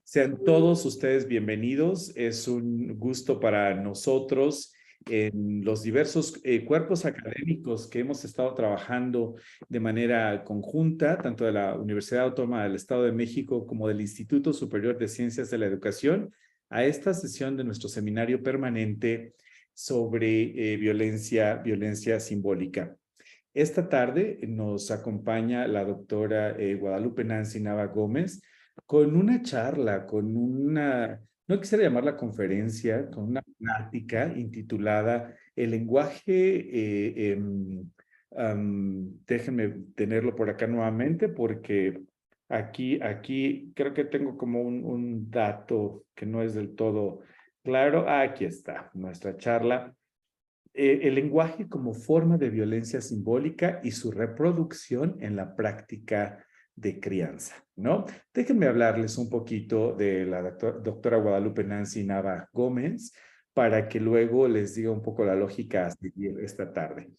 Sean todos ustedes bienvenidos. Es un gusto para nosotros en los diversos cuerpos académicos que hemos estado trabajando de manera conjunta, tanto de la Universidad Autónoma del Estado de México como del Instituto Superior de Ciencias de la Educación, a esta sesión de nuestro seminario permanente sobre violencia simbólica. Esta tarde nos acompaña la doctora Guadalupe Nancy Nava Gómez con una charla, no quisiera llamarla conferencia, con una plática intitulada El lenguaje, déjenme tenerlo por acá nuevamente porque aquí creo que tengo como un dato que no es del todo claro. Aquí está nuestra charla. El lenguaje como forma de violencia simbólica y su reproducción en la práctica de crianza, ¿no? Déjenme hablarles un poquito de la doctora Guadalupe Nancy Nava Gómez para que luego les diga un poco la lógica a seguir esta tarde.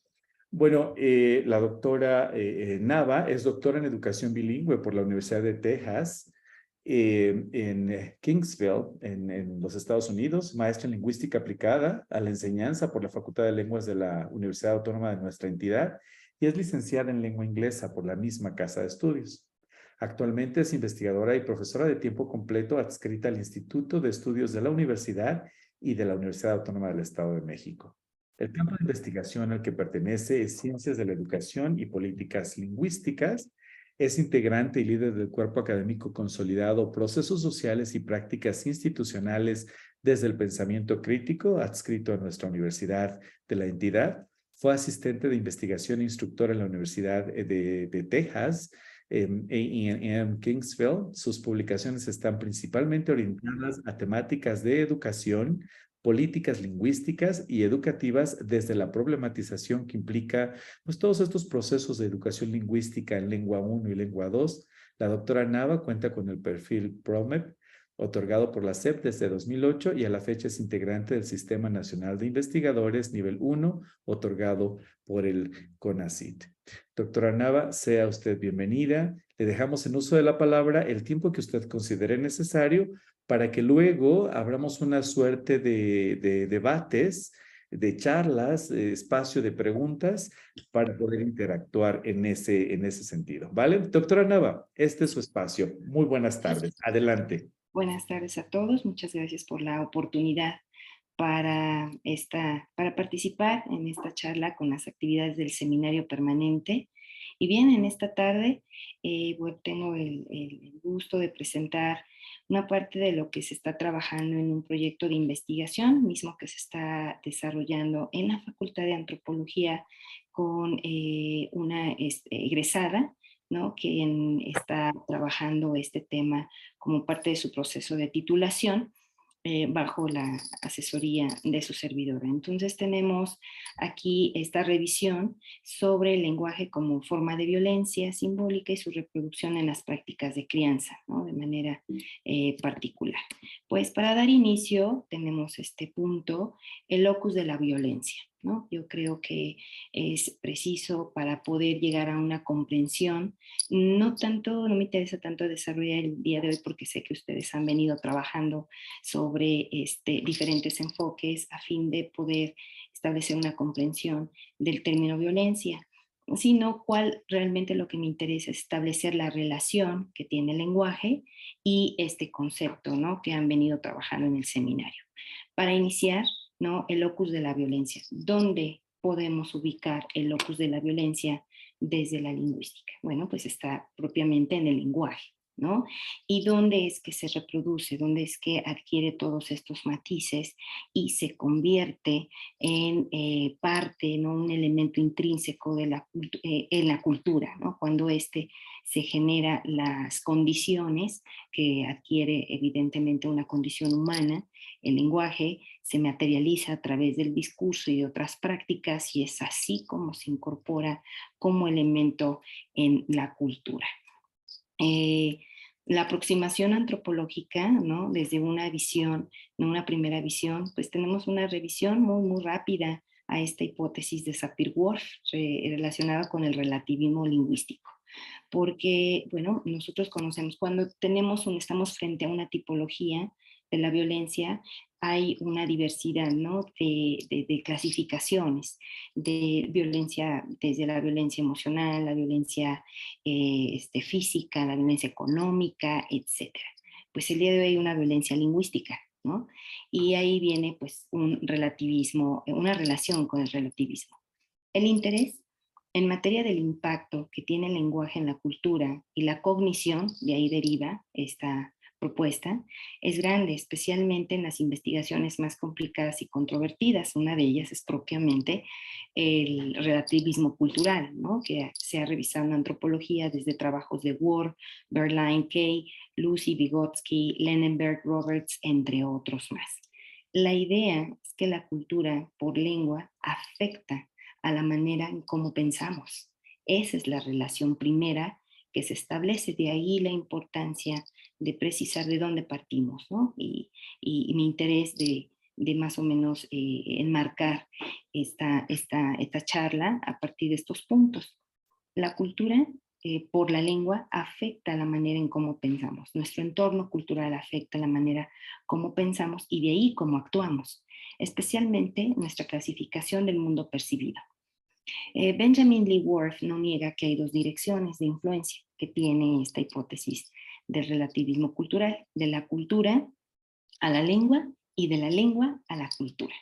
Bueno, la doctora Nava es doctora en educación bilingüe por la Universidad de Texas en Kingsville, en los Estados Unidos, maestra en lingüística aplicada a la enseñanza por la Facultad de Lenguas de la Universidad Autónoma de nuestra entidad y es licenciada en lengua inglesa por la misma casa de estudios. Actualmente es investigadora y profesora de tiempo completo adscrita al Instituto de Estudios de la Universidad y de la Universidad Autónoma del Estado de México. El campo de investigación al que pertenece es Ciencias de la Educación y Políticas Lingüísticas. Es integrante y líder del cuerpo académico consolidado Procesos Sociales y Prácticas Institucionales desde el Pensamiento Crítico, adscrito a nuestra universidad de la entidad. Fue asistente de investigación e instructor en la Universidad de Texas, en Kingsville. Sus publicaciones están principalmente orientadas a temáticas de educación, políticas lingüísticas y educativas desde la problematización que implica pues, todos estos procesos de educación lingüística en lengua 1 y lengua 2. La doctora Nava cuenta con el perfil PROMEP, otorgado por la SEP desde 2008 y a la fecha es integrante del Sistema Nacional de Investigadores nivel 1, otorgado por el CONACYT. Doctora Nava, sea usted bienvenida. Le dejamos en uso de la palabra el tiempo que usted considere necesario para que luego abramos una suerte de debates, de charlas, espacio de preguntas para poder interactuar en ese sentido. ¿Vale? Doctora Nava, este es su espacio. Muy buenas tardes. Adelante. Buenas tardes a todos. Muchas gracias por la oportunidad para participar en esta charla con las actividades del seminario permanente. Y bien, en esta tarde tengo el gusto de presentar una parte de lo que se está trabajando en un proyecto de investigación, mismo que se está desarrollando en la Facultad de Antropología con una egresada, ¿no?, quien está trabajando este tema como parte de su proceso de titulación bajo la asesoría de su servidora. Entonces tenemos aquí esta revisión sobre el lenguaje como forma de violencia simbólica y su reproducción en las prácticas de crianza, ¿no?, de manera particular. Pues para dar inicio tenemos este punto, el locus de la violencia, ¿no? Yo creo que es preciso para poder llegar a una comprensión. No me interesa tanto desarrollar el día de hoy porque sé que ustedes han venido trabajando sobre diferentes enfoques a fin de poder establecer una comprensión del término violencia, sino cuál realmente lo que me interesa es establecer la relación que tiene el lenguaje y este concepto, ¿no?, que han venido trabajando en el seminario. Para iniciar, ¿no?, el locus de la violencia. ¿Dónde podemos ubicar el locus de la violencia desde la lingüística? Bueno, pues está propiamente en el lenguaje, ¿no? ¿Y dónde es que se reproduce? ¿Dónde es que adquiere todos estos matices y se convierte en parte, ¿no?, un elemento intrínseco en la cultura, ¿no? Cuando se genera las condiciones que adquiere evidentemente una condición humana, el lenguaje se materializa a través del discurso y de otras prácticas y es así como se incorpora como elemento en la cultura. Eh, la aproximación antropológica, ¿no?, desde una visión, ¿no?, una primera visión, pues tenemos una revisión muy, muy rápida a esta hipótesis de Sapir-Whorf relacionada con el relativismo lingüístico. porque, bueno, nosotros conocemos, cuando estamos frente a una tipología de la violencia, hay una diversidad, ¿no? de clasificaciones, de violencia, desde la violencia emocional, la violencia física, la violencia económica, etcétera. Pues el día de hoy hay una violencia lingüística, ¿no? Y ahí viene pues un relativismo, una relación con el relativismo. El interés en materia del impacto que tiene el lenguaje en la cultura y la cognición, de ahí deriva esta propuesta, es grande, especialmente en las investigaciones más complicadas y controvertidas. Una de ellas es propiamente el relativismo cultural, ¿no? Que se ha revisado en antropología desde trabajos de Ward, Berline Kay, Lucy Vygotsky, Lenenberg Roberts, entre otros más. La idea es que la cultura por lengua afecta a la manera en cómo pensamos. Esa es la relación primera que se establece, de ahí la importancia de precisar de dónde partimos, ¿no? Y mi interés de más o menos enmarcar esta charla a partir de estos puntos. La cultura por la lengua afecta la manera en cómo pensamos. Nuestro entorno cultural afecta la manera como pensamos y de ahí cómo actuamos, especialmente nuestra clasificación del mundo percibido. Benjamin Lee Whorf no niega que hay dos direcciones de influencia que tiene esta hipótesis del relativismo cultural, de la cultura a la lengua y de la lengua a la cultura.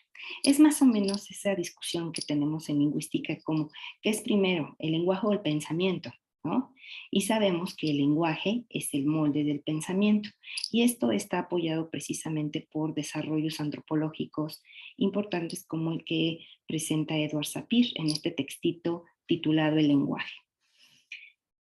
Es más o menos esa discusión que tenemos en lingüística como ¿qué es primero, el lenguaje o el pensamiento? ¿No? Y sabemos que el lenguaje es el molde del pensamiento y esto está apoyado precisamente por desarrollos antropológicos importantes como el que presenta Edward Sapir en este textito titulado El lenguaje.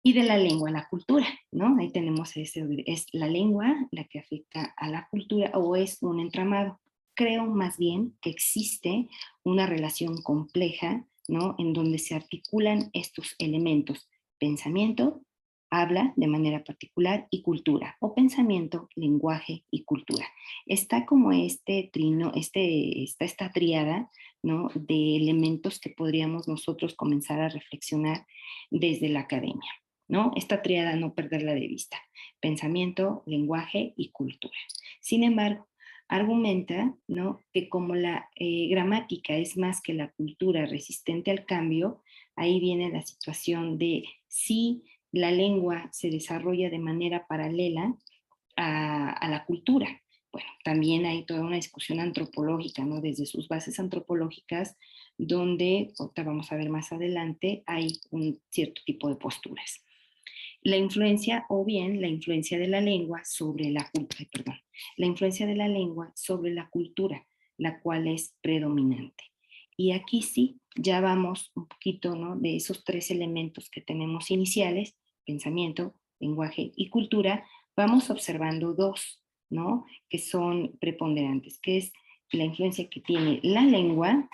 Y de la lengua a la cultura, ¿no? Ahí tenemos es la lengua la que afecta a la cultura o es un entramado. Creo más bien que existe una relación compleja, ¿no? En donde se articulan estos elementos: pensamiento, habla de manera particular y cultura, o pensamiento, lenguaje y cultura. Está como este trino, esta tríada, ¿no? De elementos que podríamos nosotros comenzar a reflexionar desde la academia, ¿no? Esta tríada no perderla de vista: pensamiento, lenguaje y cultura. Sin embargo, argumenta, ¿no? Que como la gramática es más que la cultura resistente al cambio, ahí viene la situación de si la lengua se desarrolla de manera paralela a la cultura. Bueno, también hay toda una discusión antropológica, ¿no? Desde sus bases antropológicas, donde, ahorita vamos a ver más adelante, hay un cierto tipo de posturas. La influencia, o bien la influencia de la lengua sobre la cultura, perdón, la influencia de la lengua sobre la cultura, la cual es predominante. Y aquí sí, ya vamos un poquito, ¿no? De esos tres elementos que tenemos iniciales: pensamiento, lenguaje y cultura, vamos observando dos, ¿no? Que son preponderantes, que es la influencia que tiene la lengua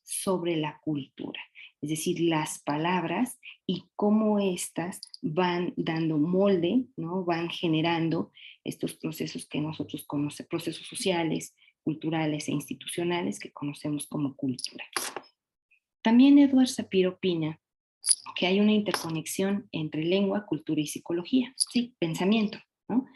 sobre la cultura, es decir, las palabras y cómo éstas van dando molde, ¿no? Van generando estos procesos que nosotros conocemos, procesos sociales, culturales e institucionales que conocemos como cultura. También Edward Sapir opina que hay una interconexión entre lengua, cultura y psicología, sí, pensamiento, ¿no?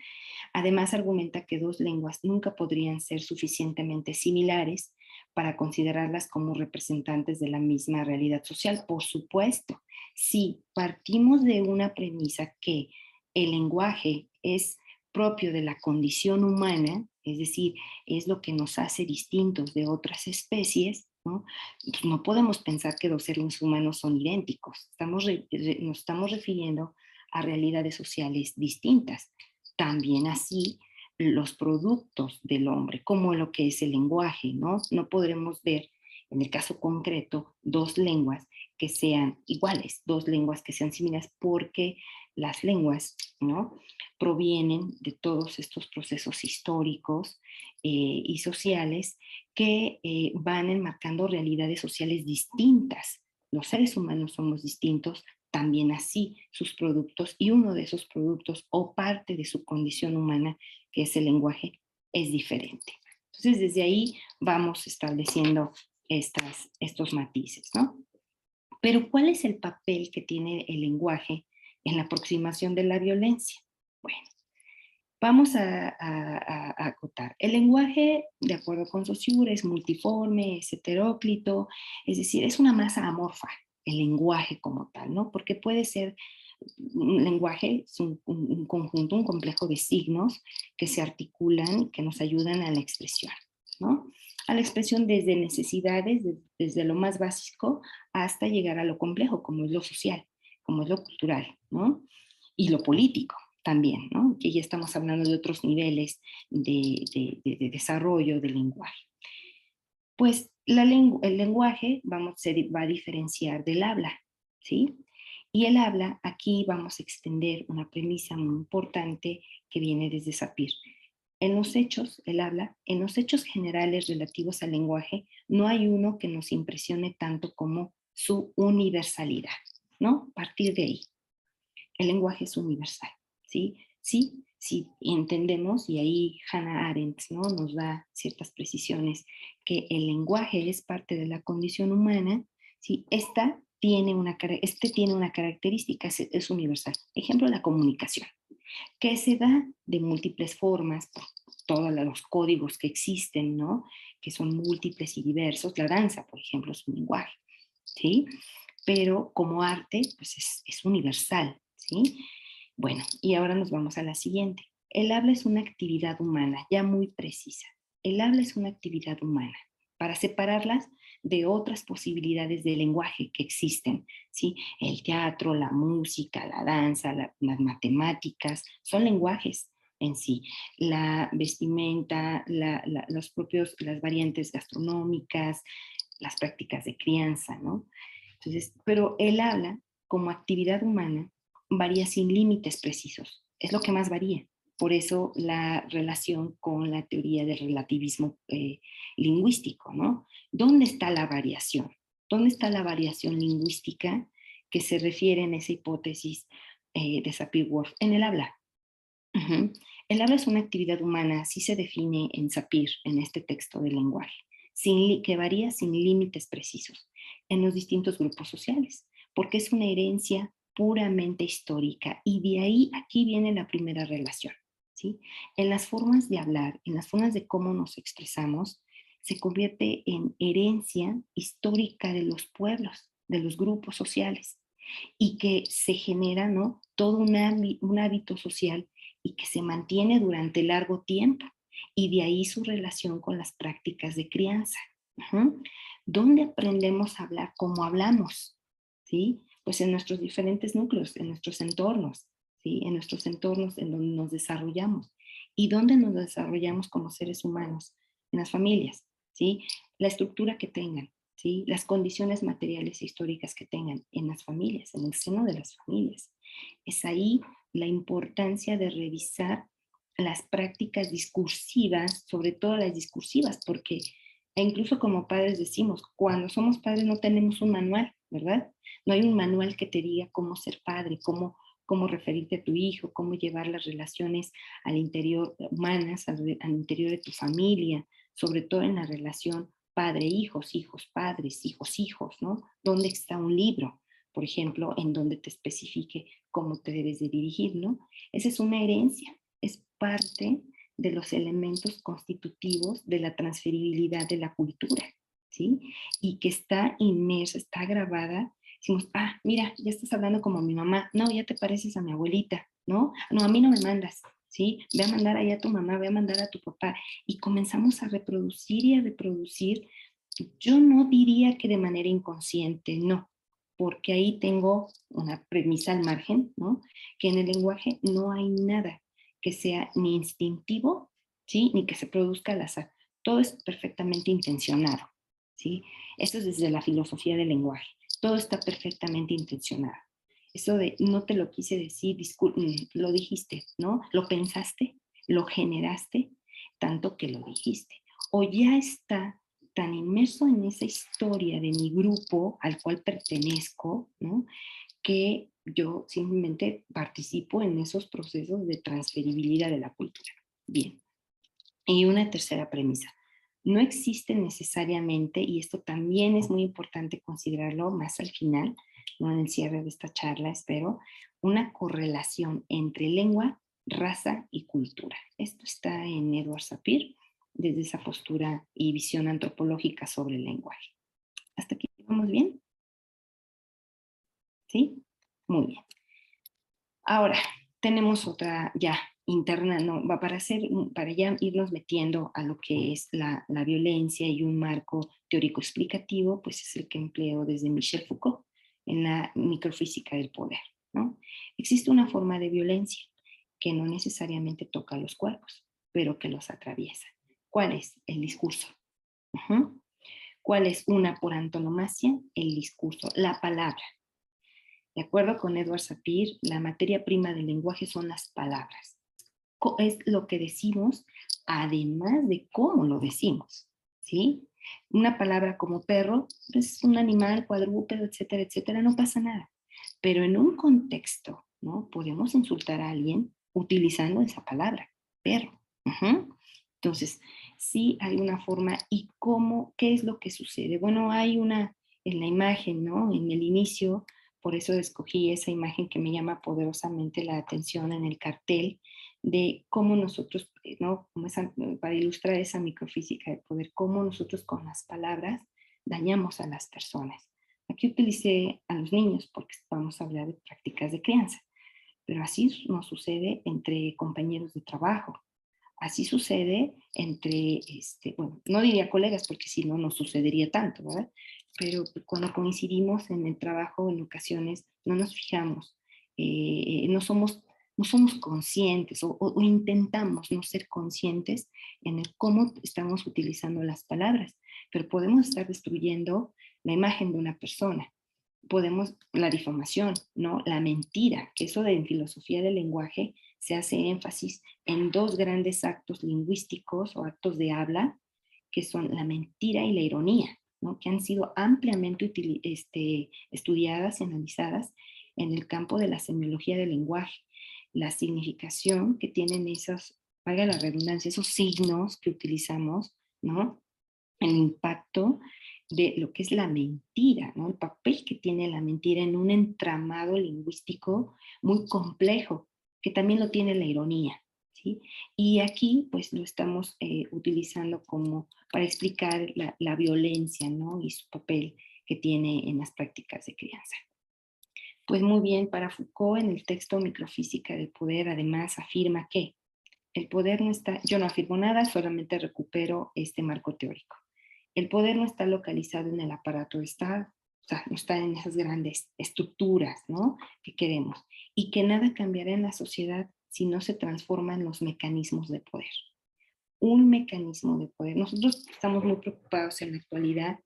Además, argumenta que dos lenguas nunca podrían ser suficientemente similares para considerarlas como representantes de la misma realidad social. Por supuesto, si partimos de una premisa que el lenguaje es propio de la condición humana, es decir, es lo que nos hace distintos de otras especies, ¿no? Pues no podemos pensar que los seres humanos son idénticos. Nos estamos refiriendo a realidades sociales distintas. También así los productos del hombre, como lo que es el lenguaje, ¿no? No podremos ver, en el caso concreto, dos lenguas que sean iguales, dos lenguas que sean similares, porque las lenguas, ¿no? Provienen de todos estos procesos históricos y sociales que van enmarcando realidades sociales distintas. Los seres humanos somos distintos, también así sus productos, y uno de esos productos o parte de su condición humana, que es el lenguaje, es diferente. Entonces, desde ahí vamos estableciendo estos matices, ¿no? Pero ¿cuál es el papel que tiene el lenguaje en la aproximación de la violencia? Bueno, vamos a acotar. El lenguaje, de acuerdo con Saussure, es multiforme, es heteróclito, es decir, es una masa amorfa, el lenguaje como tal, ¿no? Porque puede ser un lenguaje, es un conjunto, un complejo de signos que se articulan y que nos ayudan a la expresión, ¿no? A la expresión desde necesidades, desde lo más básico, hasta llegar a lo complejo, como es lo social, como es lo cultural, ¿no? Y lo político también, ¿no? Que ya estamos hablando de otros niveles de desarrollo del lenguaje. Pues el lenguaje se va a diferenciar del habla, ¿sí? Y el habla, aquí vamos a extender una premisa muy importante que viene desde Sapir. En los hechos, el habla, en los hechos generales relativos al lenguaje, no hay uno que nos impresione tanto como su universalidad, ¿no? A partir de ahí, el lenguaje es universal, ¿sí? Sí, sí entendemos, y ahí Hannah Arendt, ¿no? Nos da ciertas precisiones, que el lenguaje es parte de la condición humana, ¿sí? Este tiene una característica, es universal. Ejemplo, la comunicación, que se da de múltiples formas, por todos los códigos que existen, ¿no? Que son múltiples y diversos. La danza, por ejemplo, es un lenguaje, ¿sí? Pero como arte, pues es universal, ¿sí? Bueno, y ahora nos vamos a la siguiente. El habla es una actividad humana, ya muy precisa. El habla es una actividad humana, para separarlas de otras posibilidades de lenguaje que existen, ¿sí? El teatro, la música, la danza, las matemáticas, son lenguajes en sí. La vestimenta, las variantes gastronómicas, las prácticas de crianza, ¿no? Entonces, pero el habla como actividad humana varía sin límites precisos, es lo que más varía. Por eso la relación con la teoría del relativismo lingüístico, ¿no? ¿Dónde está la variación? ¿Dónde está la variación lingüística que se refiere en esa hipótesis de Sapir-Whorf? En el habla. Ujú. El habla es una actividad humana, así se define en Sapir, en este texto del lenguaje, que varía sin límites precisos en los distintos grupos sociales, porque es una herencia puramente histórica y de ahí aquí viene la primera relación, ¿sí? En las formas de hablar, en las formas de cómo nos expresamos, se convierte en herencia histórica de los pueblos, de los grupos sociales y que se genera, ¿no? Todo un hábito social y que se mantiene durante largo tiempo. Y de ahí su relación con las prácticas de crianza. Ujú. ¿Dónde aprendemos a hablar como hablamos? ¿Sí? Pues en nuestros diferentes núcleos, en nuestros entornos, ¿sí? En nuestros entornos en donde nos desarrollamos. ¿Y dónde nos desarrollamos como seres humanos? En las familias, ¿sí? La estructura que tengan, ¿sí? Las condiciones materiales e históricas que tengan en las familias, en el seno de las familias. Es ahí la importancia de revisar las prácticas discursivas, sobre todo las discursivas, porque incluso como padres decimos, cuando somos padres no tenemos un manual, ¿verdad? No hay un manual que te diga cómo ser padre, cómo referirte a tu hijo, cómo llevar las relaciones al interior humanas, al interior de tu familia, sobre todo en la relación padre-hijos, hijos-padres, hijos-hijos, ¿no? ¿Dónde está un libro, por ejemplo, en donde te especifique cómo te debes de dirigir, ¿no? Esa es una herencia, es parte de los elementos constitutivos de la transferibilidad de la cultura, ¿sí? Y que está inmersa, está grabada. Decimos, mira, ya estás hablando como mi mamá. No, ya te pareces a mi abuelita, ¿no? No, a mí no me mandas, ¿sí? Ve a mandar allá a tu mamá, ve a mandar a tu papá. Y comenzamos a reproducir y a reproducir. Yo no diría que de manera inconsciente, no, porque ahí tengo una premisa al margen, ¿no? Que en el lenguaje no hay nada que sea ni instintivo, ¿sí? Ni que se produzca al azar. Todo es perfectamente intencionado, ¿sí? Esto es desde la filosofía del lenguaje. Todo está perfectamente intencionado. Eso de no te lo quise decir, lo dijiste, ¿no? Lo pensaste, lo generaste, tanto que lo dijiste. O ya está tan inmerso en esa historia de mi grupo al cual pertenezco, ¿no? Que yo simplemente participo en esos procesos de transferibilidad de la cultura. Bien. Y una tercera premisa. No existe necesariamente, y esto también es muy importante considerarlo más al final, no en el cierre de esta charla, espero, una correlación entre lengua, raza y cultura. Esto está en Edward Sapir, desde esa postura y visión antropológica sobre el lenguaje. ¿Hasta aquí vamos bien? ¿Sí? Muy bien. Ahora, tenemos otra ya interna, ¿no? Para ya irnos metiendo a lo que es la violencia y un marco teórico explicativo, pues es el que empleo desde Michel Foucault en la microfísica del poder, ¿no? Existe una forma de violencia que no necesariamente toca los cuerpos, pero que los atraviesa. ¿Cuál es? El discurso. Ujú. ¿Cuál es una por antonomasia? El discurso, la palabra. De acuerdo con Edward Sapir, la materia prima del lenguaje son las palabras. Es lo que decimos, además de cómo lo decimos, ¿sí? Una palabra como perro es un animal cuadrúpedo, etcétera, etcétera, no pasa nada. Pero en un contexto, ¿no? Podemos insultar a alguien utilizando esa palabra, perro. Ujú. Entonces, sí hay una forma. ¿Y cómo? ¿Qué es lo que sucede? Bueno, hay una en la imagen, ¿no? En el inicio, por eso escogí esa imagen que me llama poderosamente la atención en el cartel, de cómo nosotros, ¿no? Para ilustrar esa microfísica de poder, cómo nosotros con las palabras dañamos a las personas. Aquí utilicé a los niños porque vamos a hablar de prácticas de crianza, pero así nos sucede entre compañeros de trabajo, así sucede entre, bueno, no diría colegas porque si no, no sucedería tanto, ¿verdad? Pero cuando coincidimos en el trabajo, en ocasiones no nos fijamos, no somos conscientes o intentamos no ser conscientes en el cómo estamos utilizando las palabras, pero podemos estar destruyendo la imagen de una persona. Podemos, la difamación, ¿no? La mentira, que eso de en filosofía del lenguaje se hace énfasis en dos grandes actos lingüísticos o actos de habla, que son la mentira y la ironía, ¿no? Que han sido ampliamente estudiadas y analizadas en el campo de la semiología del lenguaje. La significación que tienen esos, valga la redundancia, esos signos que utilizamos, ¿no? El impacto de lo que es la mentira, ¿no? El papel que tiene la mentira en un entramado lingüístico muy complejo, que también lo tiene la ironía, ¿sí? Y aquí, pues, lo estamos utilizando como para explicar la violencia, ¿no? Y su papel que tiene en las prácticas de crianza. Pues muy bien, para Foucault, en el texto Microfísica del Poder, además afirma que el poder no está, yo no afirmo nada, solamente recupero este marco teórico. El poder no está localizado en el aparato de Estado, o sea, no está en esas grandes estructuras, ¿no? Que queremos. Y que nada cambiará en la sociedad si no se transforman los mecanismos de poder. Un mecanismo de poder. Nosotros estamos muy preocupados en la actualidad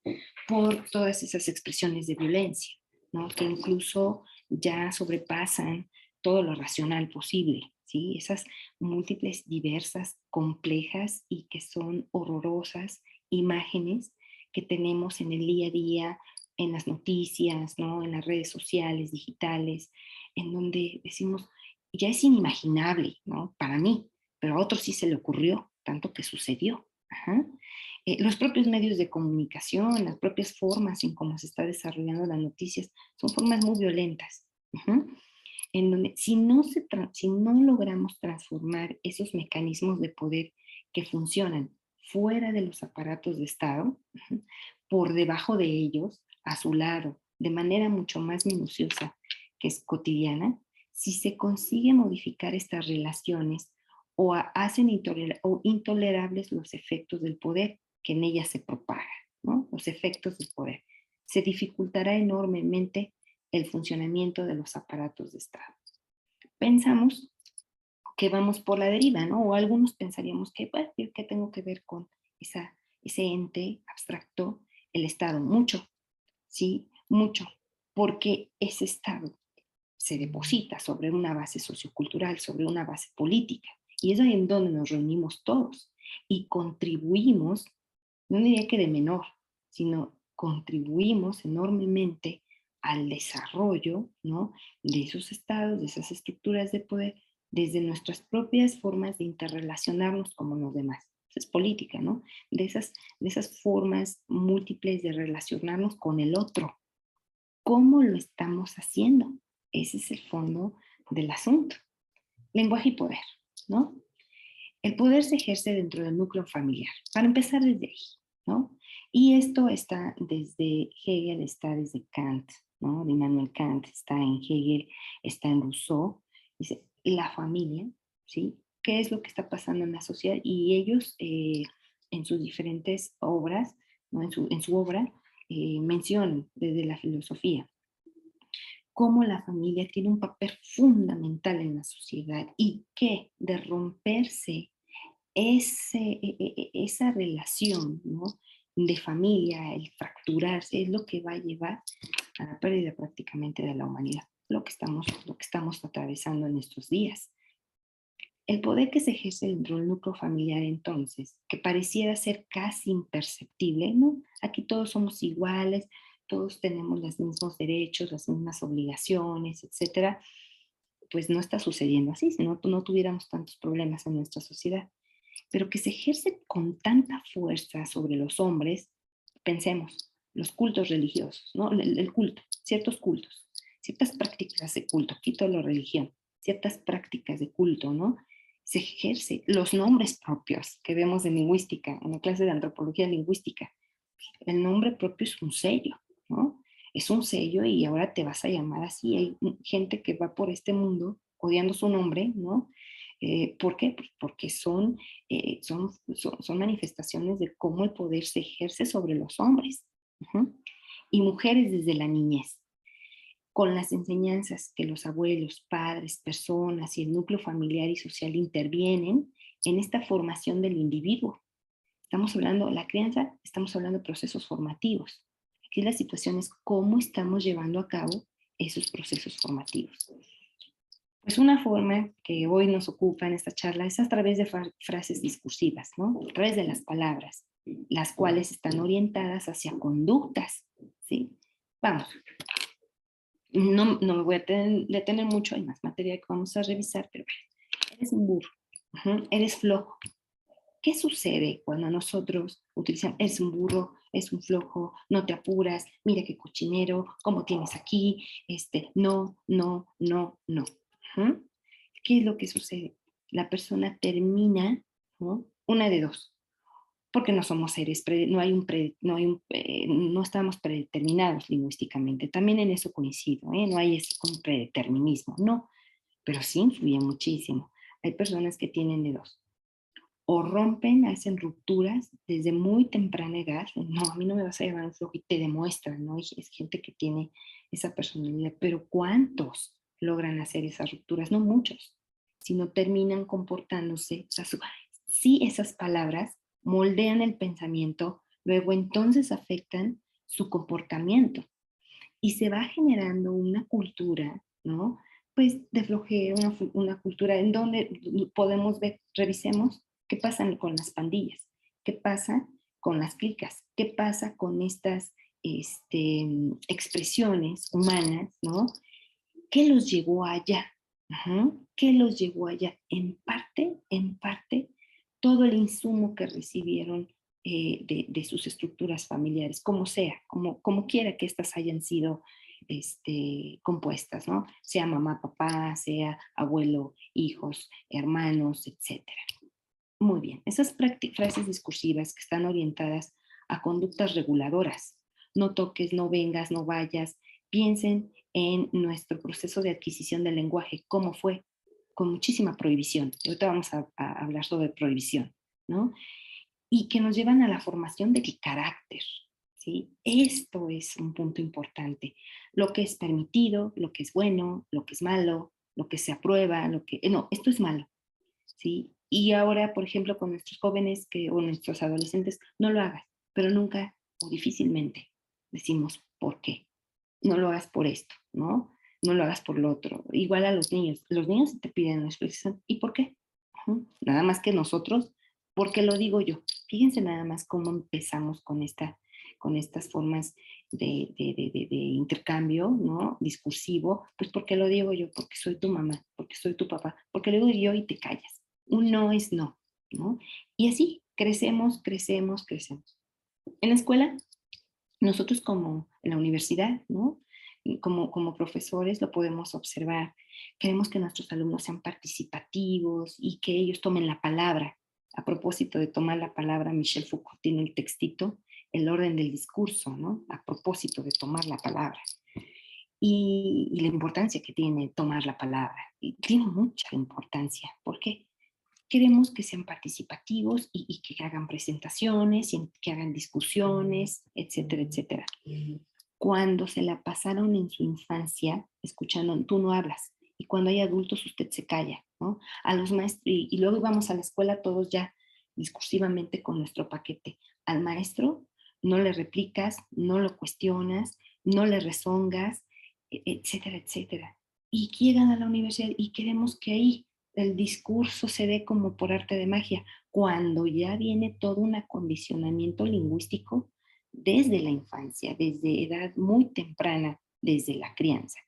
por todas esas expresiones de violencia, ¿no? Que incluso ya sobrepasan todo lo racional posible, ¿sí? Esas múltiples, diversas, complejas y que son horrorosas imágenes que tenemos en el día a día, en las noticias, ¿no? En las redes sociales, digitales, en donde decimos, ya es inimaginable, ¿no? Para mí, pero a otros sí se le ocurrió, tanto que sucedió. Ajá. Los propios medios de comunicación, las propias formas en cómo se está desarrollando las noticias, son formas muy violentas. Uh-huh. En donde si no logramos transformar esos mecanismos de poder que funcionan fuera de los aparatos de Estado, uh-huh, por debajo de ellos, a su lado, de manera mucho más minuciosa que es cotidiana, si se consigue modificar estas relaciones o hacen intolerables los efectos del poder que en ellas se propaga, ¿no? Los efectos del poder. Se dificultará enormemente el funcionamiento de los aparatos de Estado. Pensamos que vamos por la deriva, ¿no? O algunos pensaríamos que, bueno, ¿qué tengo que ver con ese ente abstracto, el Estado? Mucho, ¿sí? Mucho, porque ese Estado se deposita sobre una base sociocultural, sobre una base política, y es ahí en donde nos reunimos todos y contribuimos, no diría que de menor, sino contribuimos enormemente al desarrollo, ¿no? De esos estados, de esas estructuras de poder, desde nuestras propias formas de interrelacionarnos como los demás. es política, ¿no? De esas formas múltiples de relacionarnos con el otro. ¿Cómo lo estamos haciendo? Ese es el fondo del asunto. Lenguaje y poder, ¿no? El poder se ejerce dentro del núcleo familiar, para empezar desde ahí, ¿no? Y esto está desde Hegel, está desde Kant, ¿no? De Immanuel Kant, está en Hegel, está en Rousseau. Dice, la familia, ¿sí? ¿Qué es lo que está pasando en la sociedad? Y ellos, en sus diferentes obras, ¿no? En su obra, mencionan desde la filosofía cómo la familia tiene un papel fundamental en la sociedad y que de romperse esa relación, ¿no? De familia, el fracturarse, es lo que va a llevar a la pérdida prácticamente de la humanidad, lo que estamos atravesando en estos días. El poder que se ejerce dentro del núcleo familiar entonces, que pareciera ser casi imperceptible, ¿no? Aquí todos somos iguales, todos tenemos los mismos derechos, las mismas obligaciones, etcétera, pues no está sucediendo así, si no, no tuviéramos tantos problemas en nuestra sociedad. Pero que se ejerce con tanta fuerza sobre los hombres, pensemos, los cultos religiosos, ¿no? El culto, ciertos cultos, ciertas prácticas de culto, quito la religión, ciertas prácticas de culto, ¿no? Se ejerce los nombres propios que vemos en lingüística, en la clase de antropología lingüística. El nombre propio es un sello, ¿no? Es un sello y ahora te vas a llamar así. Hay gente que va por este mundo odiando su nombre, ¿no? ¿Por qué? Pues porque son manifestaciones de cómo el poder se ejerce sobre los hombres. Uh-huh. Y mujeres desde la niñez, con las enseñanzas que los abuelos, padres, personas y el núcleo familiar y social intervienen en esta formación del individuo. Estamos hablando de la crianza, estamos hablando de procesos formativos. Aquí la situación es cómo estamos llevando a cabo esos procesos formativos. Pues una forma que hoy nos ocupa en esta charla es a través de frases discursivas, ¿no? A través de las palabras, las cuales están orientadas hacia conductas, ¿sí? Vamos, no me voy a detener mucho, hay más materia que vamos a revisar, pero eres un burro, eres flojo. ¿Qué sucede cuando nosotros utilizamos, es un burro, es un flojo, no te apuras, mira qué cochinero, cómo tienes aquí, no, no, no, no? ¿Uh? ¿Qué es lo que sucede? La persona termina, ¿no? Una de dos, porque no somos seres, no estamos predeterminados lingüísticamente. También en eso coincido, ¿eh? No hay un predeterminismo, no, pero sí influye muchísimo. Hay personas que tienen de dos o rompen, hacen rupturas desde muy temprana edad. No, a mí no me vas a llevar un flojo y te demuestran, ¿no? Es gente que tiene esa personalidad, pero ¿cuántos logran hacer esas rupturas? No muchos, sino terminan comportándose. O sea, sí, esas palabras moldean el pensamiento, luego entonces afectan su comportamiento y se va generando una cultura, ¿no? Pues de flojera, una cultura en donde podemos ver, revisemos qué pasa con las pandillas, qué pasa con las clicas, qué pasa con estas expresiones humanas, ¿no? ¿Qué los llevó allá? Ajá. ¿Qué los llevó allá? En parte, todo el insumo que recibieron de sus estructuras familiares, como sea, como quiera que éstas hayan sido compuestas, ¿no? Sea mamá, papá, sea abuelo, hijos, hermanos, etcétera. Muy bien, esas frases discursivas que están orientadas a conductas reguladoras, no toques, no vengas, no vayas, piensen en nuestro proceso de adquisición del lenguaje, cómo fue, con muchísima prohibición. Y ahorita vamos a hablar sobre prohibición, ¿no? Y que nos llevan a la formación del carácter, ¿sí? Esto es un punto importante. Lo que es permitido, lo que es bueno, lo que es malo, lo que se aprueba, no, esto es malo, ¿sí? Y ahora, por ejemplo, con nuestros jóvenes o nuestros adolescentes, no lo hagas, pero nunca o difícilmente decimos por qué. No lo hagas por esto, ¿no? No lo hagas por lo otro. Igual a los niños te piden una explicación. ¿Y por qué? Nada más que nosotros, porque lo digo yo. Fíjense nada más cómo empezamos con estas formas de intercambio, ¿no? Discursivo, pues porque lo digo yo, porque soy tu mamá, porque soy tu papá, porque lo digo yo y te callas. Un no es no, ¿no? Y así crecemos, crecemos, crecemos. En la escuela, nosotros como en la universidad, ¿no? Como profesores lo podemos observar. Queremos que nuestros alumnos sean participativos y que ellos tomen la palabra. A propósito de tomar la palabra, Michel Foucault tiene el textito, el orden del discurso, ¿no? A propósito de tomar la palabra. Y la importancia que tiene tomar la palabra. Y tiene mucha importancia. ¿Por qué? Queremos que sean participativos y que hagan presentaciones, y que hagan discusiones, etcétera, etcétera. Cuando se la pasaron en su infancia escuchando, tú no hablas, y cuando hay adultos usted se calla, ¿no? A los maestros, y luego íbamos a la escuela todos ya discursivamente con nuestro paquete. Al maestro no le replicas, no lo cuestionas, no le rezongas, etcétera, etcétera. Y llegan a la universidad y queremos que ahí el discurso se dé como por arte de magia, cuando ya viene todo un acondicionamiento lingüístico desde la infancia, desde edad muy temprana, desde la crianza.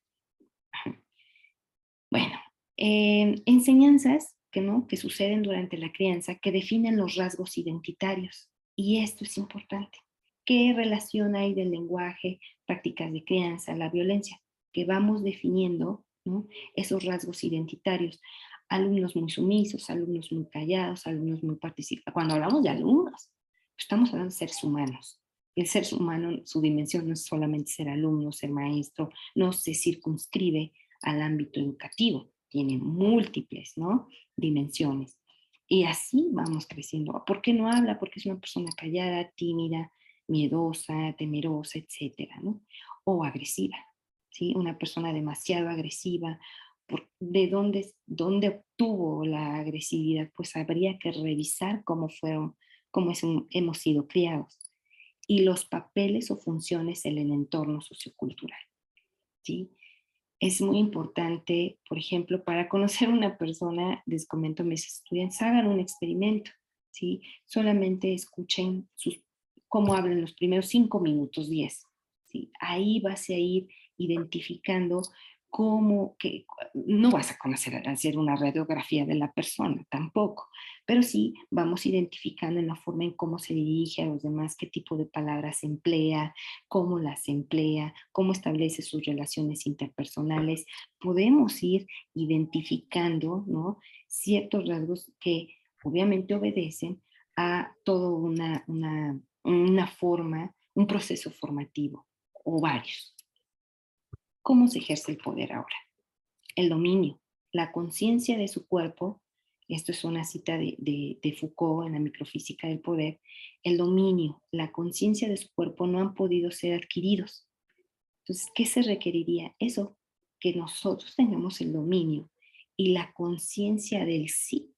Bueno, enseñanzas que suceden durante la crianza que definen los rasgos identitarios. Y esto es importante. ¿Qué relación hay del lenguaje, prácticas de crianza, la violencia? Que vamos definiendo, ¿no? Esos rasgos identitarios. Alumnos muy sumisos, alumnos muy callados, alumnos muy participativos. Cuando hablamos de alumnos, estamos hablando de seres humanos. El ser humano, su dimensión no es solamente ser alumno, ser maestro, no se circunscribe al ámbito educativo, tiene múltiples, ¿no? Dimensiones. Y así vamos creciendo. ¿Por qué no habla? Porque es una persona callada, tímida, miedosa, temerosa, etcétera, ¿no? O agresiva, ¿sí? Una persona demasiado agresiva. ¿De dónde obtuvo la agresividad? Pues habría que revisar cómo hemos sido criados y los papeles o funciones en el entorno sociocultural, ¿sí? Es muy importante, por ejemplo, para conocer a una persona, les comento a mis estudiantes, hagan un experimento, ¿sí? Solamente escuchen cómo hablan los primeros 5 minutos, 10, ¿sí? Ahí vas a ir identificando que no vas a hacer una radiografía de la persona tampoco, pero sí vamos identificando en la forma en cómo se dirige a los demás, qué tipo de palabras emplea, cómo las emplea, cómo establece sus relaciones interpersonales. Podemos ir identificando, ¿no? Ciertos rasgos que obviamente obedecen a toda una forma, un proceso formativo o varios. ¿Cómo se ejerce el poder ahora? El dominio, la conciencia de su cuerpo, esto es una cita de Foucault en la microfísica del poder, el dominio, la conciencia de su cuerpo no han podido ser adquiridos. Entonces, ¿qué se requeriría? Eso, que nosotros tengamos el dominio y la conciencia del sí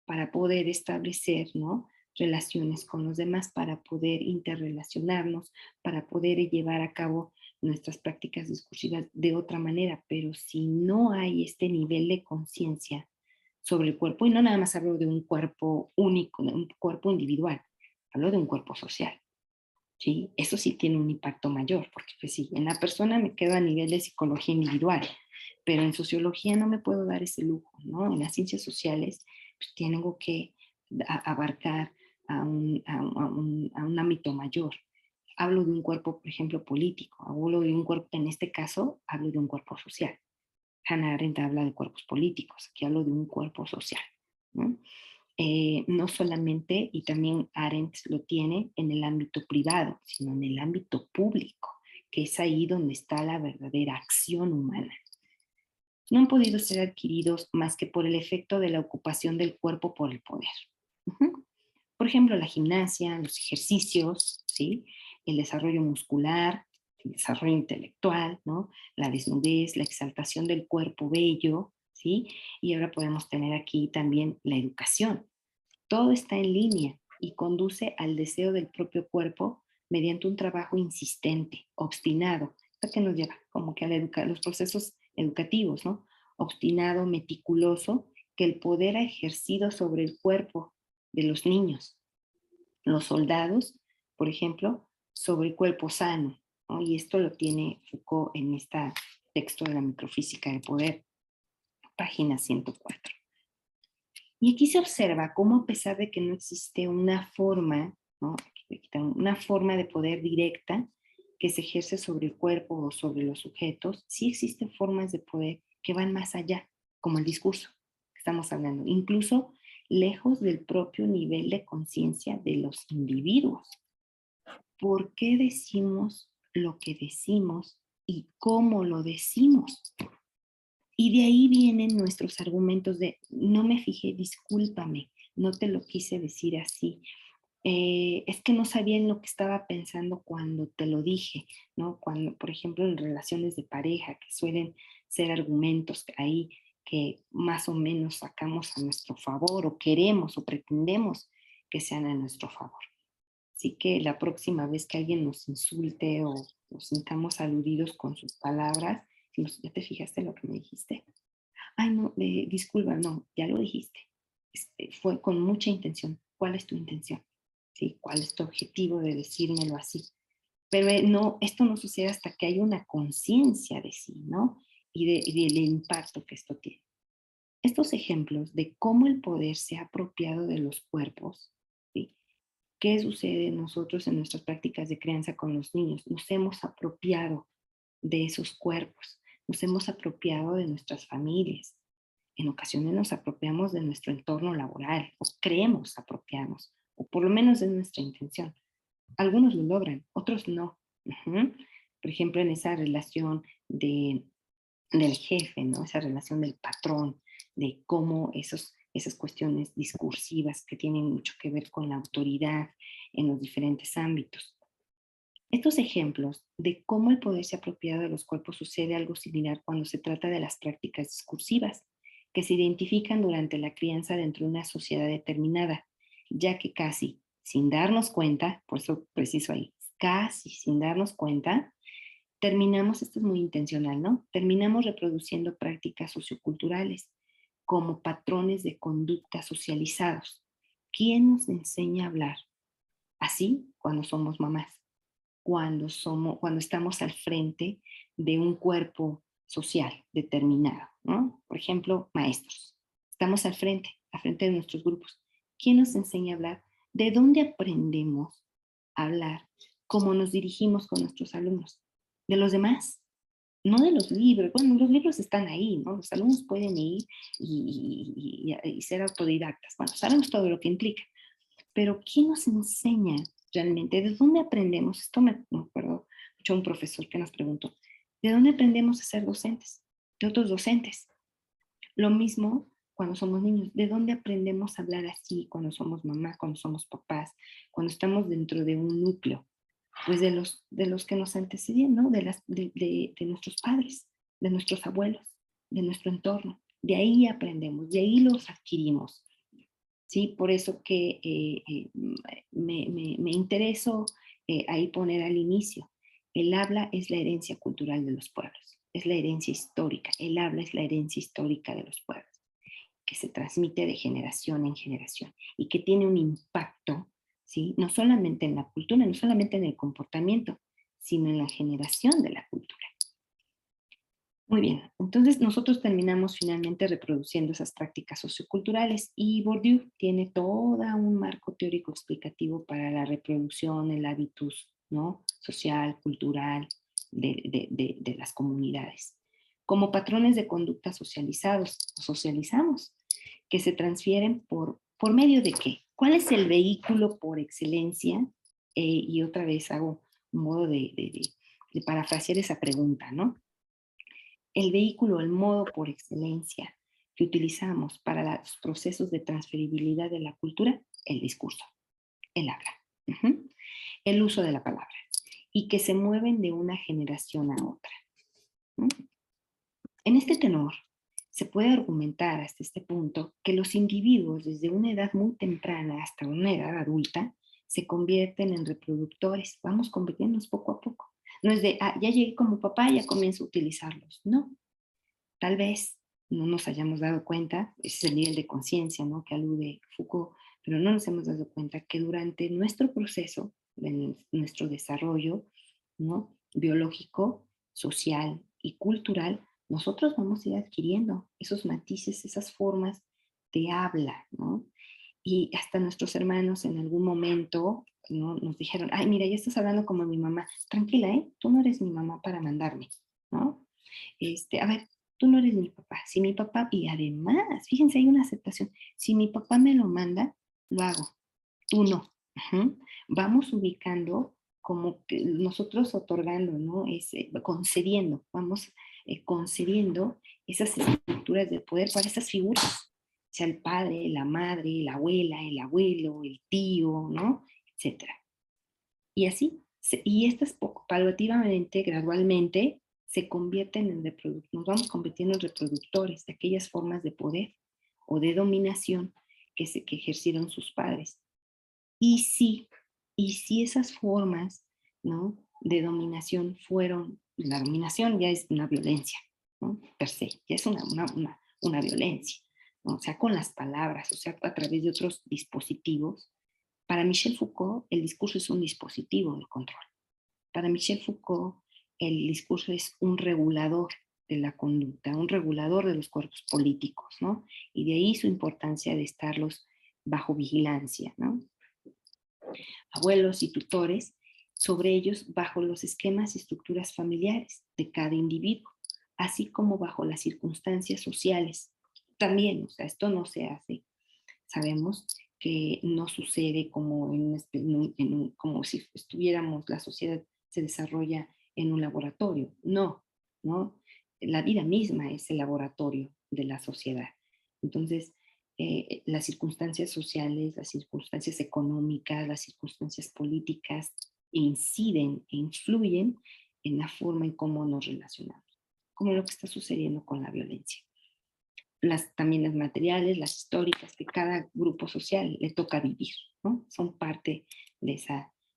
para poder establecer, ¿no? Relaciones con los demás, para poder interrelacionarnos, para poder llevar a cabo nuestras prácticas discursivas de otra manera. Pero si no hay este nivel de conciencia sobre el cuerpo, y no nada más hablo de un cuerpo único, de un cuerpo individual, hablo de un cuerpo social. ¿Sí? Eso sí tiene un impacto mayor, porque pues sí, en la persona me quedo a nivel de psicología individual, pero en sociología no me puedo dar ese lujo, ¿no? En las ciencias sociales pues, tengo que abarcar a un ámbito mayor. Hablo de un cuerpo, por ejemplo, político, hablo de un cuerpo, en este caso, hablo de un cuerpo social. Hannah Arendt habla de cuerpos políticos, aquí hablo de un cuerpo social, ¿no? No solamente, y también Arendt lo tiene en el ámbito privado, sino en el ámbito público, que es ahí donde está la verdadera acción humana. No han podido ser adquiridos más que por el efecto de la ocupación del cuerpo por el poder. Por ejemplo, la gimnasia, los ejercicios, ¿sí? El desarrollo muscular, el desarrollo intelectual, ¿no? La desnudez, la exaltación del cuerpo bello, ¿sí? Y ahora podemos tener aquí también la educación. Todo está en línea y conduce al deseo del propio cuerpo mediante un trabajo insistente, obstinado, que nos lleva como que a los procesos educativos, ¿no? Obstinado, meticuloso, que el poder ha ejercido sobre el cuerpo de los niños, los soldados, por ejemplo, sobre el cuerpo sano, ¿no? Y esto lo tiene Foucault en este texto de la microfísica del poder, página 104. Y aquí se observa cómo a pesar de que no existe una forma, ¿no? Una forma de poder directa que se ejerce sobre el cuerpo o sobre los sujetos, sí existen formas de poder que van más allá, como el discurso que estamos hablando, incluso lejos del propio nivel de conciencia de los individuos. ¿Por qué decimos lo que decimos y cómo lo decimos? Y de ahí vienen nuestros argumentos de no me fijé, discúlpame, no te lo quise decir así. Es que no sabía en lo que estaba pensando cuando te lo dije, ¿no? Cuando, por ejemplo, en relaciones de pareja, que suelen ser argumentos ahí que más o menos sacamos a nuestro favor o queremos o pretendemos que sean a nuestro favor. Así que la próxima vez que alguien nos insulte o nos sintamos aludidos con sus palabras, decimos, ¿ya te fijaste en lo que me dijiste? Ay, no, disculpa, no, ya lo dijiste. Fue con mucha intención. ¿Cuál es tu intención? ¿Sí? ¿Cuál es tu objetivo de decírmelo así? Pero no, esto no sucede hasta que hay una conciencia de sí, ¿no? Y del impacto que esto tiene. Estos ejemplos de cómo el poder se ha apropiado de los cuerpos, ¿sí? ¿Qué sucede nosotros en nuestras prácticas de crianza con los niños? Nos hemos apropiado de esos cuerpos, nos hemos apropiado de nuestras familias. En ocasiones nos apropiamos de nuestro entorno laboral o creemos apropiarnos, o por lo menos es nuestra intención. Algunos lo logran, otros no. Por ejemplo, en esa relación del jefe, ¿no? Esa relación del patrón, de cómo esas cuestiones discursivas que tienen mucho que ver con la autoridad en los diferentes ámbitos. Estos ejemplos de cómo el poder se ha apropiado de los cuerpos sucede algo similar cuando se trata de las prácticas discursivas, que se identifican durante la crianza dentro de una sociedad determinada, ya que casi sin darnos cuenta, por eso preciso ahí, casi sin darnos cuenta, terminamos, esto es muy intencional, ¿no? Terminamos reproduciendo prácticas socioculturales como patrones de conducta socializados. ¿Quién nos enseña a hablar? Así cuando somos mamás, cuando estamos al frente de un cuerpo social determinado, ¿no? Por ejemplo, maestros. Estamos al frente de nuestros grupos. ¿Quién nos enseña a hablar? ¿De dónde aprendemos a hablar? ¿Cómo nos dirigimos con nuestros alumnos? De los demás, no de los libros. Bueno, los libros están ahí, ¿no? Los alumnos pueden ir y ser autodidactas. Bueno, sabemos todo lo que implica, pero ¿quién nos enseña realmente? ¿De dónde aprendemos? Esto me acuerdo mucho a un profesor que nos preguntó, ¿de dónde aprendemos a ser docentes? De otros docentes. Lo mismo cuando somos niños, ¿de dónde aprendemos a hablar así cuando somos mamás, cuando somos papás, cuando estamos dentro de un núcleo? Pues de los que nos antecedían, ¿no? De nuestros padres, de nuestros abuelos, de nuestro entorno. De ahí aprendemos, de ahí los adquirimos. ¿Sí? Por eso que me interesó ahí poner al inicio. El habla es la herencia cultural de los pueblos, es la herencia histórica. El habla es la herencia histórica de los pueblos, que se transmite de generación en generación y que tiene un impacto, ¿sí? No solamente en la cultura, no solamente en el comportamiento, sino en la generación de la cultura. Muy bien, entonces nosotros terminamos finalmente reproduciendo esas prácticas socioculturales y Bourdieu tiene todo un marco teórico explicativo para la reproducción, el hábitus, ¿no? Social, cultural de las comunidades. Como patrones de conducta socializados o socializamos, que se transfieren por medio de qué. ¿Cuál es el vehículo por excelencia? Y otra vez hago un modo de parafrasear esa pregunta, ¿no? El vehículo, el modo por excelencia que utilizamos para los procesos de transferibilidad de la cultura, el discurso, el habla, el uso de la palabra, y que se mueven de una generación a otra. En este tenor, se puede argumentar hasta este punto que los individuos desde una edad muy temprana hasta una edad adulta se convierten en reproductores, vamos convirtiéndonos poco a poco. No es de, ya llegué como papá, ya comienzo a utilizarlos. No, tal vez no nos hayamos dado cuenta, ese es el nivel de conciencia, ¿no?, que alude Foucault, pero no nos hemos dado cuenta que durante nuestro proceso, de nuestro desarrollo, ¿no?, biológico, social y cultural, nosotros vamos a ir adquiriendo esos matices, esas formas te habla, ¿no? Y hasta nuestros hermanos en algún momento, ¿no? Nos dijeron, ay, mira, ya estás hablando como mi mamá. Tranquila, ¿eh? Tú no eres mi mamá para mandarme, ¿no? A ver, tú no eres mi papá. Si mi papá, y además, fíjense, hay una aceptación. Si mi papá me lo manda, lo hago. Tú no. Ujú. Vamos ubicando como que nosotros otorgando, ¿no? Concediendo, vamos concediendo esas estructuras de poder para esas figuras, sea el padre, la madre, la abuela, el abuelo, el tío, ¿no? Etcétera. Y así, y estas paulativamente, gradualmente, se convierten en reproductores, nos vamos convirtiendo en reproductores de aquellas formas de poder o de dominación que ejercieron sus padres. Y sí, y si esas formas, ¿no? De dominación fueron, la dominación ya es una violencia, ¿no? Per se, ya es una violencia, ¿no? O sea, con las palabras, o sea, a través de otros dispositivos. Para Michel Foucault, el discurso es un dispositivo de control. Para Michel Foucault, el discurso es un regulador de la conducta, un regulador de los cuerpos políticos, ¿no? Y de ahí su importancia de estarlos bajo vigilancia, ¿no? Abuelos y tutores sobre ellos bajo los esquemas y estructuras familiares de cada individuo, así como bajo las circunstancias sociales. También, o sea, esto no se hace. Sabemos que no sucede como, como si estuviéramos, la sociedad se desarrolla en un laboratorio. No, ¿no? La vida misma es el laboratorio de la sociedad. Entonces, las circunstancias sociales, las circunstancias económicas, las circunstancias políticas inciden e influyen en la forma en cómo nos relacionamos, como lo que está sucediendo con la violencia. También las materiales, las históricas, que cada grupo social le toca vivir, ¿no? Son parte de,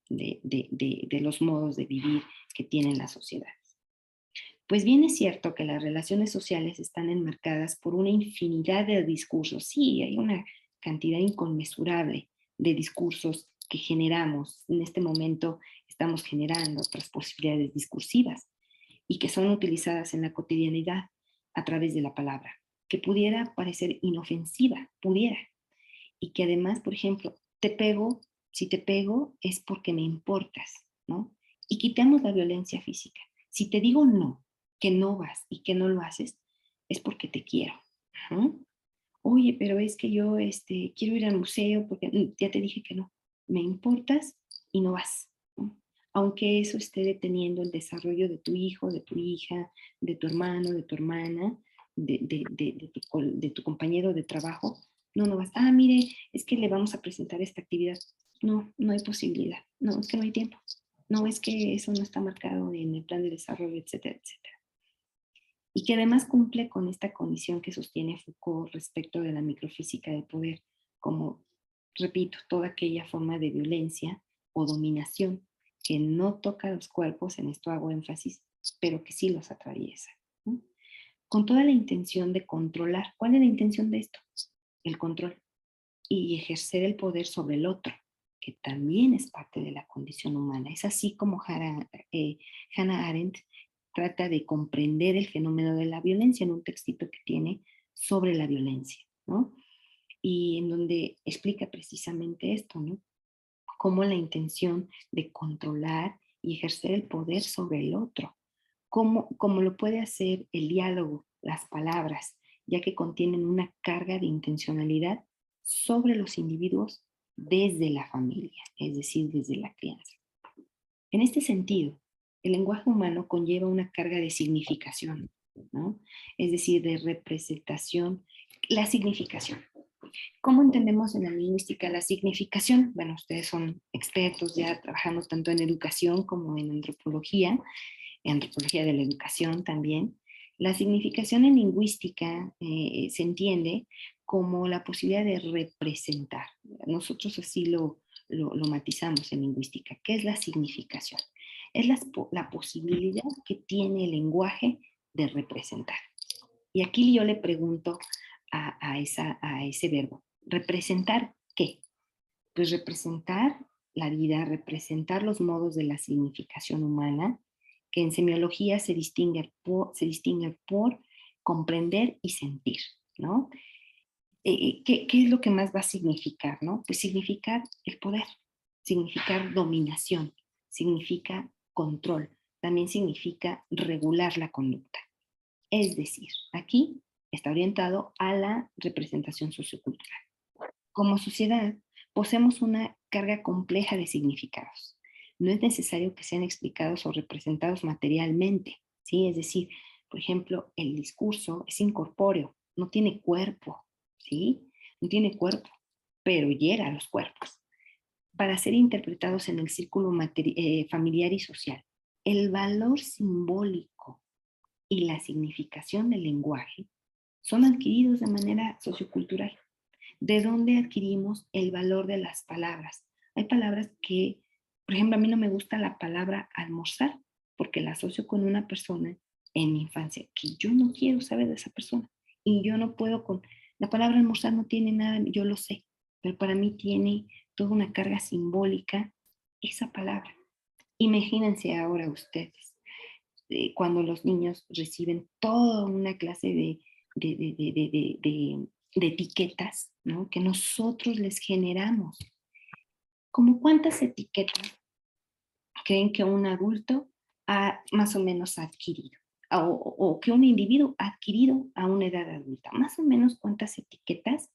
de los modos de vivir que tienen las sociedades. Pues bien es cierto que las relaciones sociales están enmarcadas por una infinidad de discursos. Sí, hay una cantidad inconmensurable de discursos que generamos. En este momento estamos generando otras posibilidades discursivas y que son utilizadas en la cotidianidad a través de la palabra, que pudiera parecer inofensiva, pudiera, y que además, por ejemplo, te pego, si te pego es porque me importas, ¿no? Y quitamos la violencia física. Si te digo no, que no vas y que no lo haces, es porque te quiero. ¿No? Oye, pero es que yo quiero ir al museo porque ya te dije que no. Me importas y no vas. ¿No? Aunque eso esté deteniendo el desarrollo de tu hijo, de tu hija, de tu hermano, de tu hermana, de tu compañero de trabajo, no, no vas. Ah, mire, es que le vamos a presentar esta actividad. No, no hay posibilidad. No, es que no hay tiempo. No, es que eso no está marcado en el plan de desarrollo, etcétera, etcétera. Y que además cumple con esta condición que sostiene Foucault respecto de la microfísica del poder, como, repito, toda aquella forma de violencia o dominación que no toca los cuerpos, en esto hago énfasis, pero que sí los atraviesa, ¿no? Con toda la intención de controlar. ¿Cuál es la intención de esto? El control y ejercer el poder sobre el otro, que también es parte de la condición humana. Es así como Hannah Arendt trata de comprender el fenómeno de la violencia en un textito que tiene sobre la violencia, ¿no? Y en donde explica precisamente esto, ¿no? Cómo la intención de controlar y ejercer el poder sobre el otro, cómo lo puede hacer el diálogo, las palabras, ya que contienen una carga de intencionalidad sobre los individuos desde la familia, es decir, desde la crianza. En este sentido, el lenguaje humano conlleva una carga de significación, ¿no? Es decir, de representación, la significación. ¿Cómo entendemos en la lingüística la significación? Bueno, ustedes son expertos ya trabajando tanto en educación como en antropología de la educación también. La significación en lingüística se entiende como la posibilidad de representar. Nosotros así lo matizamos en lingüística. ¿Qué es la significación? Es la posibilidad que tiene el lenguaje de representar. Y aquí yo le pregunto a ese verbo, ¿representar qué? Pues representar la vida, representar los modos de la significación humana, que en semiología se distingue por comprender y sentir, ¿no? ¿qué es lo que más va a significar, no? Pues significar el poder, significar dominación, significa control, también significa regular la conducta. Es decir, aquí está orientado a la representación sociocultural. Como sociedad, poseemos una carga compleja de significados. No es necesario que sean explicados o representados materialmente, ¿sí? Es decir, por ejemplo, el discurso es incorpóreo, no tiene cuerpo, ¿sí? No tiene cuerpo, pero hiera a los cuerpos. Para ser interpretados en el círculo familiar y social, el valor simbólico y la significación del lenguaje son adquiridos de manera sociocultural. ¿De dónde adquirimos el valor de las palabras? Hay palabras que, por ejemplo, a mí no me gusta la palabra almorzar porque la asocio con una persona en mi infancia que yo no quiero saber de esa persona y yo no puedo con... La palabra almorzar no tiene nada, yo lo sé, pero para mí tiene toda una carga simbólica esa palabra. Imagínense ahora ustedes, cuando los niños reciben toda una clase de, de, de, de, de, de etiquetas, ¿no? Que nosotros les generamos. ¿Cómo cuántas etiquetas creen que un adulto ha más o menos adquirido? O que un individuo ha adquirido a una edad adulta. Más o menos cuántas etiquetas,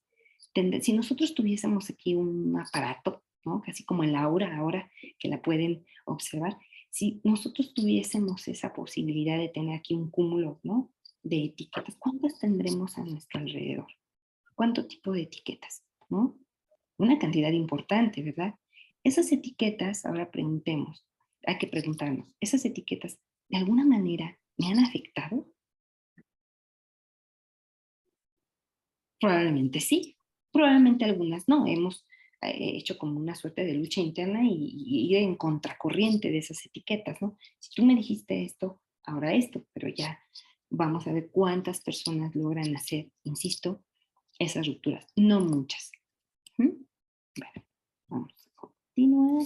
si nosotros tuviésemos aquí un aparato, ¿no? Casi como el aura ahora que la pueden observar, si nosotros tuviésemos esa posibilidad de tener aquí un cúmulo, ¿no? De etiquetas, ¿cuántas tendremos a nuestro alrededor? ¿Cuánto tipo de etiquetas? ¿No? Una cantidad importante, ¿verdad? Esas etiquetas, ahora preguntemos, hay que preguntarnos, ¿esas etiquetas de alguna manera me han afectado? Probablemente sí, probablemente algunas no. Hemos hecho como una suerte de lucha interna y ir en contracorriente de esas etiquetas, ¿no? Si tú me dijiste esto, ahora esto, pero ya vamos a ver cuántas personas logran hacer, insisto, esas rupturas. No muchas. ¿Mm? Bueno, vamos a continuar.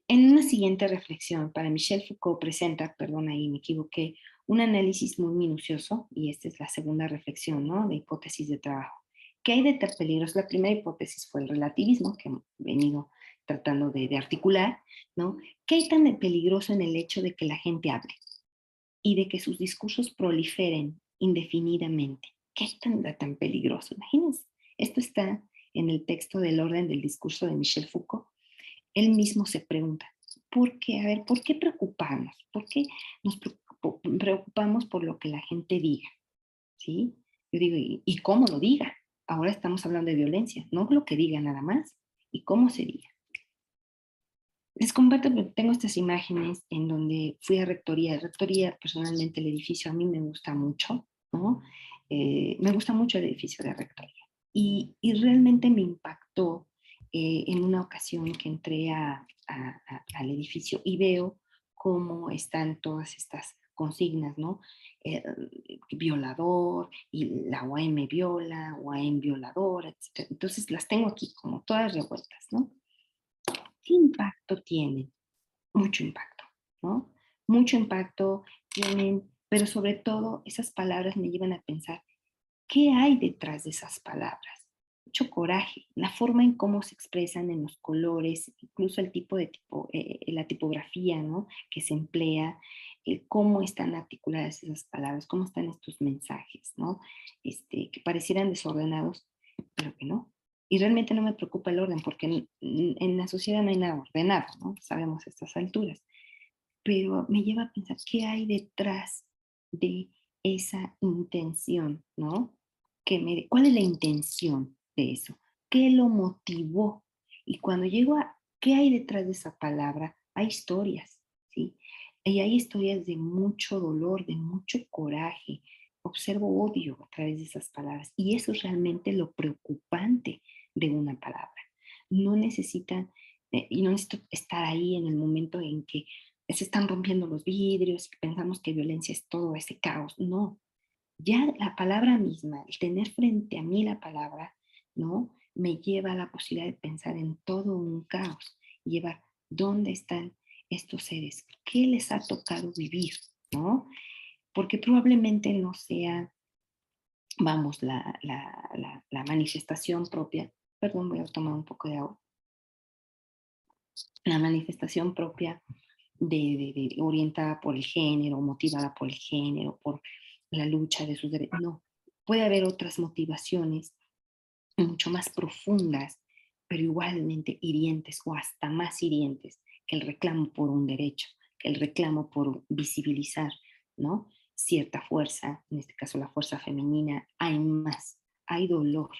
En una siguiente reflexión, para Michel Foucault presenta, perdón, ahí me equivoqué, un análisis muy minucioso, y esta es la segunda reflexión, ¿no? De hipótesis de trabajo. ¿Qué hay de tan peligroso? La primera hipótesis fue el relativismo, que he venido tratando de articular, ¿no? ¿Qué hay tan de peligroso en el hecho de que la gente hable y de que sus discursos proliferen indefinidamente? ¿Qué hay tan peligroso? Imagínense, esto está en el texto del orden del discurso de Michel Foucault. Él mismo se pregunta, ¿por qué? A ver, ¿por qué preocuparnos? ¿Por qué nos preocupamos por lo que la gente diga? ¿Sí? Yo digo, ¿y cómo lo diga? Ahora estamos hablando de violencia, no lo que diga nada más, y cómo se diga. Les comparto, tengo estas imágenes en donde fui a rectoría. Rectoría, personalmente, el edificio a mí me gusta mucho, ¿no? Me gusta mucho el edificio de rectoría. Y realmente me impactó en una ocasión que entré al edificio y veo cómo están todas estas consignas, ¿no? Violador, y la UAM viola, UAM violadora, etc. Entonces las tengo aquí como todas revueltas, ¿no? ¿Qué impacto tienen? Mucho impacto, ¿no? Mucho impacto tienen, pero sobre todo esas palabras me llevan a pensar, ¿qué hay detrás de esas palabras? Mucho coraje, la forma en cómo se expresan en los colores, incluso el la tipografía, ¿no? Que se emplea, cómo están articuladas esas palabras, cómo están estos mensajes, ¿no? Que parecieran desordenados, pero que no. Y realmente no me preocupa el orden, porque en la sociedad no hay nada ordenado, ¿no? Sabemos a estas alturas. Pero me lleva a pensar qué hay detrás de esa intención, ¿no? ¿Cuál es la intención de eso? ¿Qué lo motivó? Y cuando llego a qué hay detrás de esa palabra, hay historias, ¿sí? Y hay historias de mucho dolor, de mucho coraje. Observo odio a través de esas palabras. Y eso es realmente lo preocupante de una palabra. No necesitan, y no necesito estar ahí en el momento en que se están rompiendo los vidrios y pensamos que violencia es todo ese caos. No, ya la palabra misma, el tener frente a mí la palabra, ¿no? Me lleva a la posibilidad de pensar en todo un caos, y llevar dónde están estos seres, qué les ha tocado vivir, ¿no? Porque probablemente no sea vamos, la manifestación propia, perdón, voy a tomar un poco de agua, la manifestación propia orientada por el género, motivada por el género, por la lucha de sus derechos. No, puede haber otras motivaciones mucho más profundas, pero igualmente hirientes o hasta más hirientes que el reclamo por un derecho, que el reclamo por visibilizar, ¿no? Cierta fuerza, en este caso la fuerza femenina. Hay más, hay dolor,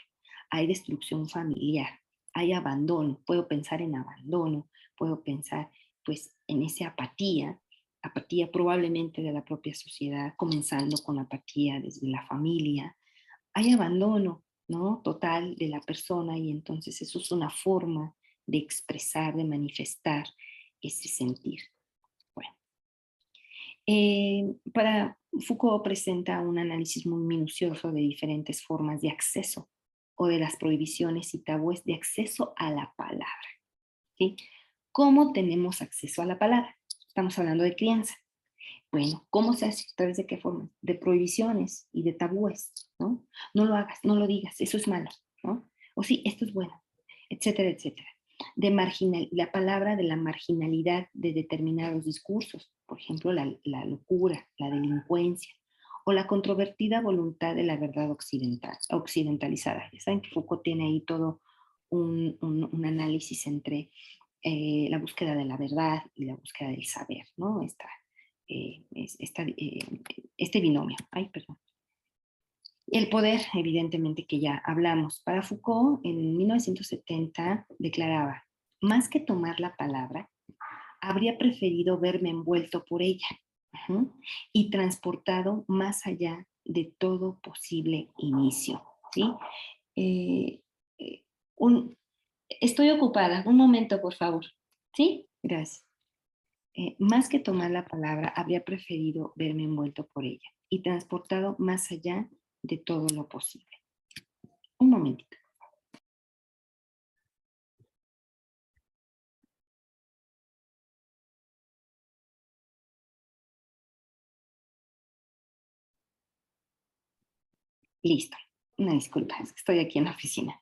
hay destrucción familiar, hay abandono. Puedo pensar en abandono, puedo pensar pues en esa apatía, apatía probablemente de la propia sociedad, comenzando con apatía desde la familia. Hay abandono, ¿no? Total de la persona, y entonces eso es una forma de expresar, de manifestar ese sentir. Bueno, para Foucault presenta un análisis muy minucioso de diferentes formas de acceso o de las prohibiciones y tabúes de acceso a la palabra, ¿sí? ¿Cómo tenemos acceso a la palabra? Estamos hablando de crianza. Bueno, ¿cómo se hace? ¿A través de qué forma? De prohibiciones y de tabúes, ¿no? No lo hagas, no lo digas, eso es malo, ¿no? O sí, esto es bueno, etcétera, etcétera. La palabra de la marginalidad de determinados discursos, por ejemplo, la locura, la delincuencia, o la controvertida voluntad de la verdad occidentalizada. Ya saben que Foucault tiene ahí todo un análisis entre la búsqueda de la verdad y la búsqueda del saber, ¿no? Este binomio. Ay, perdón. El poder, evidentemente que ya hablamos. Para Foucault, en 1970 declaraba, más que tomar la palabra, habría preferido verme envuelto por ella, y transportado más allá de todo posible inicio, ¿sí? Eh, eh, un, Estoy ocupada, un momento, por favor. ¿Sí? Gracias. Más que tomar la palabra, habría preferido verme envuelto por ella y transportado más allá de todo lo posible. Un momentito. Listo. Una disculpa, es que estoy aquí en la oficina.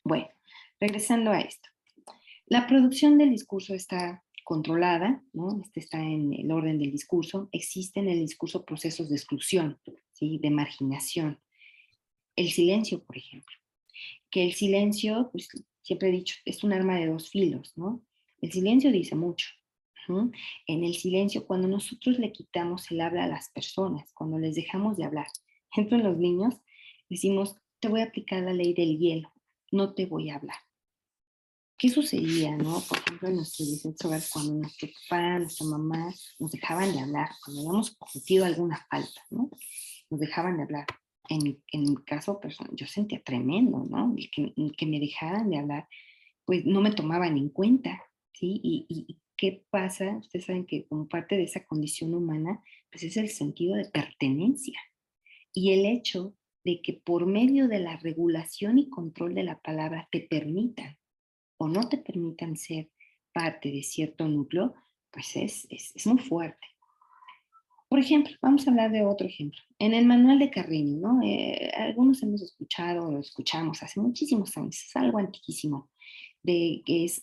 Bueno, regresando a esto. La producción del discurso está controlada, ¿no? Este está en el orden del discurso. Existen en el discurso procesos de exclusión, ¿sí? De marginación. El silencio, por ejemplo. Que el silencio, pues siempre he dicho, es un arma de dos filos, ¿no? El silencio dice mucho. ¿No? En el silencio, cuando nosotros le quitamos el habla a las personas, cuando les dejamos de hablar, por ejemplo, en los niños, decimos, te voy a aplicar la ley del hielo, no te voy a hablar. ¿Qué sucedía, no? Por ejemplo, en nuestro hogar, cuando nuestro papá, nuestra mamá nos dejaban de hablar, cuando habíamos cometido alguna falta, ¿no? Nos dejaban de hablar. En mi caso personal, yo sentía tremendo, ¿no? Que me dejaran de hablar, pues no me tomaban en cuenta, ¿sí? Y ¿qué pasa? Ustedes saben que como parte de esa condición humana, pues es el sentido de pertenencia. Y el hecho de que por medio de la regulación y control de la palabra te permitan o no te permitan ser parte de cierto núcleo, pues es muy fuerte. Por ejemplo, vamos a hablar de otro ejemplo. En el manual de Carreño, ¿no? Algunos hemos escuchado o lo escuchamos hace muchísimos años, es algo antiquísimo, que es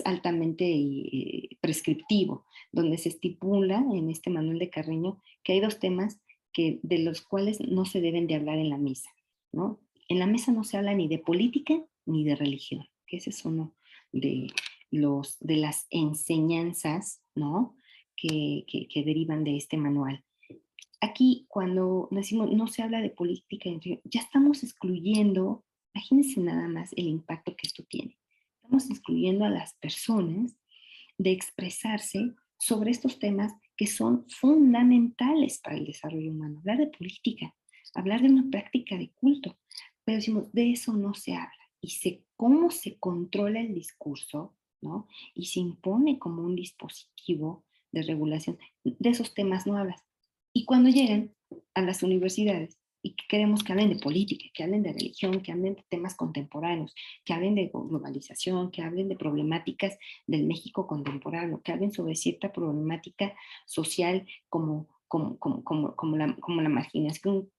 altamente prescriptivo, donde se estipula en este manual de Carreño que hay dos temas de los cuales no se deben de hablar en la mesa, ¿no? En la mesa no se habla ni de política ni de religión, que ese es uno de, de las enseñanzas, ¿no? Que derivan de este manual. Aquí, cuando decimos no se habla de política, ya estamos excluyendo, imagínense nada más el impacto que esto tiene. Estamos excluyendo a las personas de expresarse sobre estos temas que son fundamentales para el desarrollo humano. Hablar de política, hablar de una práctica de culto, pero decimos, de eso no se habla. Cómo se controla el discurso, ¿no? Y se impone como un dispositivo de regulación. De esos temas no hablas. Y cuando llegan a las universidades y que queremos que hablen de política, que hablen de religión, que hablen de temas contemporáneos, que hablen de globalización, que hablen de problemáticas del México contemporáneo, que hablen sobre cierta problemática social como como la marginación,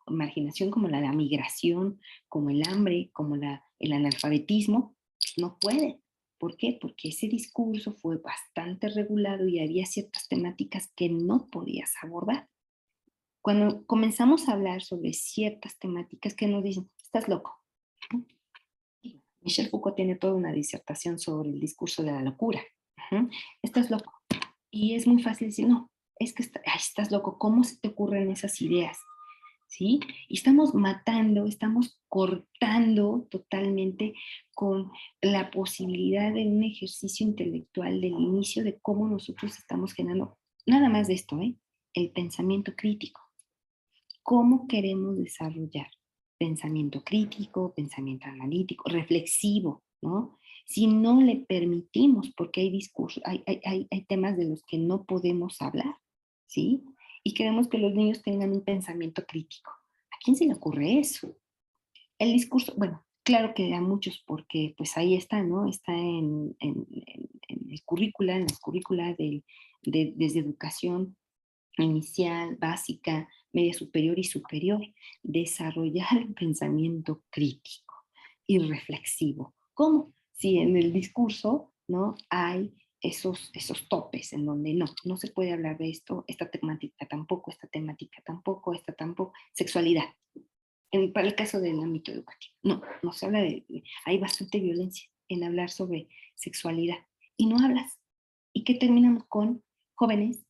como la migración, como el hambre, como el analfabetismo, no puede. ¿Por qué? Porque ese discurso fue bastante regulado y había ciertas temáticas que no podías abordar. Cuando comenzamos a hablar sobre ciertas temáticas que nos dicen, estás loco. Michel Foucault tiene toda una disertación sobre el discurso de la locura. Estás loco. Y es muy fácil decir, no, es que estás loco, ¿cómo se te ocurren esas ideas? ¿Sí? Y estamos matando, estamos cortando totalmente con la posibilidad de un ejercicio intelectual del inicio de cómo nosotros estamos generando, nada más de esto, el pensamiento crítico. ¿Cómo queremos desarrollar pensamiento crítico, pensamiento analítico, reflexivo, ¿no? Si no le permitimos, porque hay discursos, hay temas de los que no podemos hablar, ¿sí? Y queremos que los niños tengan un pensamiento crítico. ¿A quién se le ocurre eso? El discurso, bueno, claro que a muchos, porque pues ahí está, ¿no? Está en el currícula, en las currículas desde educación inicial, básica, media superior y superior, desarrollar el pensamiento crítico y reflexivo. ¿Cómo? Si en el discurso, ¿no? Hay esos topes en donde no se puede hablar de esto, esta temática tampoco, esta tampoco, sexualidad. Para el caso del ámbito educativo, no se habla hay bastante violencia en hablar sobre sexualidad y no hablas. ¿Y qué terminamos con jóvenes,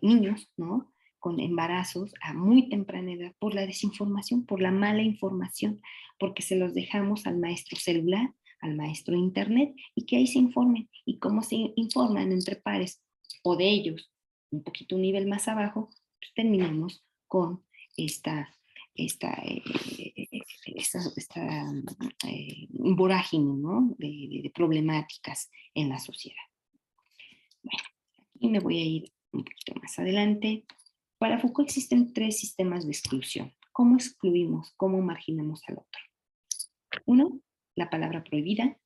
niños, ¿no? Con embarazos a muy temprana edad por la desinformación, por la mala información, porque se los dejamos al maestro celular, al maestro internet y que ahí se informen. Y cómo se informan entre pares o de ellos, un poquito un nivel más abajo, pues terminamos con esta esta, vorágine, ¿no? de problemáticas en la sociedad. Bueno, aquí me voy a ir un poquito más adelante. Para Foucault existen 3 sistemas de exclusión. ¿Cómo excluimos? ¿Cómo marginamos al otro? 1, la palabra prohibida.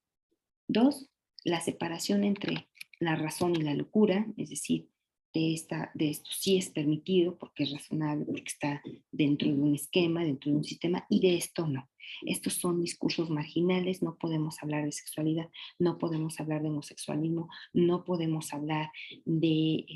2, la separación entre la razón y la locura, es decir, de esto sí es permitido porque es razonable, porque está dentro de un esquema, dentro de un sistema, y de esto no. Estos son discursos marginales, no podemos hablar de sexualidad, no podemos hablar de homosexualismo, no podemos hablar de,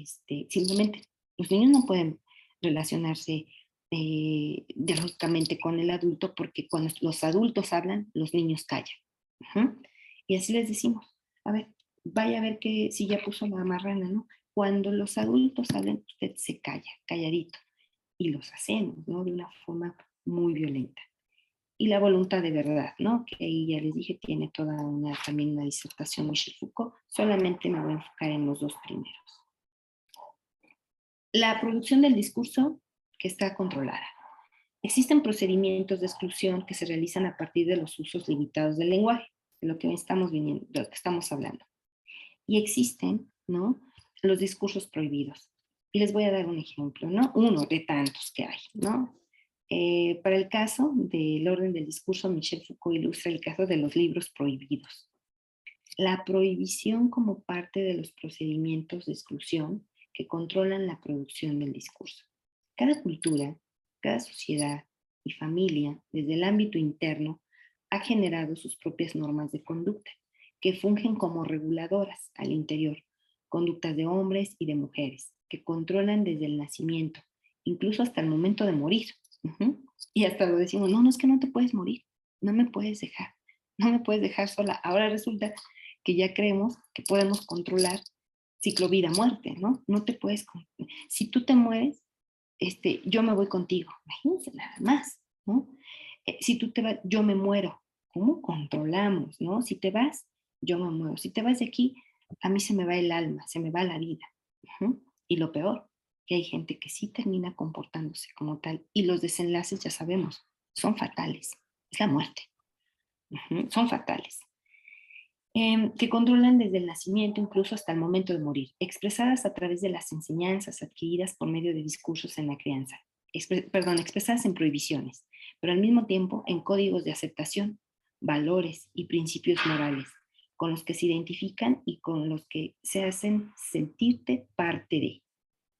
simplemente, los niños no pueden relacionarse dialógicamente con el adulto porque cuando los adultos hablan, los niños callan. Y así les decimos, a ver, vaya a ver que si ya puso la marrana, ¿no? Cuando los adultos hablan, usted se calla, calladito. Y los hacemos, ¿no? De una forma muy violenta. Y la voluntad de verdad, ¿no? Que ahí ya les dije, tiene también una disertación Michel Foucault. Solamente me voy a enfocar en los 2 primeros. La producción del discurso que está controlada. Existen procedimientos de exclusión que se realizan a partir de los usos limitados del lenguaje, de lo que de lo que estamos hablando. Y existen, ¿no? Los discursos prohibidos. Y les voy a dar un ejemplo, ¿no? Uno de tantos que hay, ¿no? Para el caso del orden del discurso, Michel Foucault ilustra el caso de los libros prohibidos. La prohibición como parte de los procedimientos de exclusión que controlan la producción del discurso. Cada cultura, cada sociedad y familia, desde el ámbito interno, ha generado sus propias normas de conducta, que fungen como reguladoras al interior, conductas de hombres y de mujeres, que controlan desde el nacimiento, incluso hasta el momento de morir. Y hasta lo decimos, no, es que no te puedes morir, no me puedes dejar, no me puedes dejar sola. Ahora resulta que ya creemos que podemos controlar ciclo vida-muerte, ¿no? No te puedes, si tú te mueres, yo me voy contigo, imagínense nada más, ¿no? Si tú te vas, yo me muero. ¿Cómo controlamos, no? Si te vas, yo me muero. Si te vas de aquí, a mí se me va el alma, se me va la vida. Y lo peor, que hay gente que sí termina comportándose como tal y los desenlaces, ya sabemos, son fatales. Es la muerte. Son fatales. Que controlan desde el nacimiento incluso hasta el momento de morir, expresadas a través de las enseñanzas adquiridas por medio de discursos en la crianza, expresadas en prohibiciones, pero al mismo tiempo en códigos de aceptación, valores y principios morales, con los que se identifican y con los que se hacen sentirte parte de.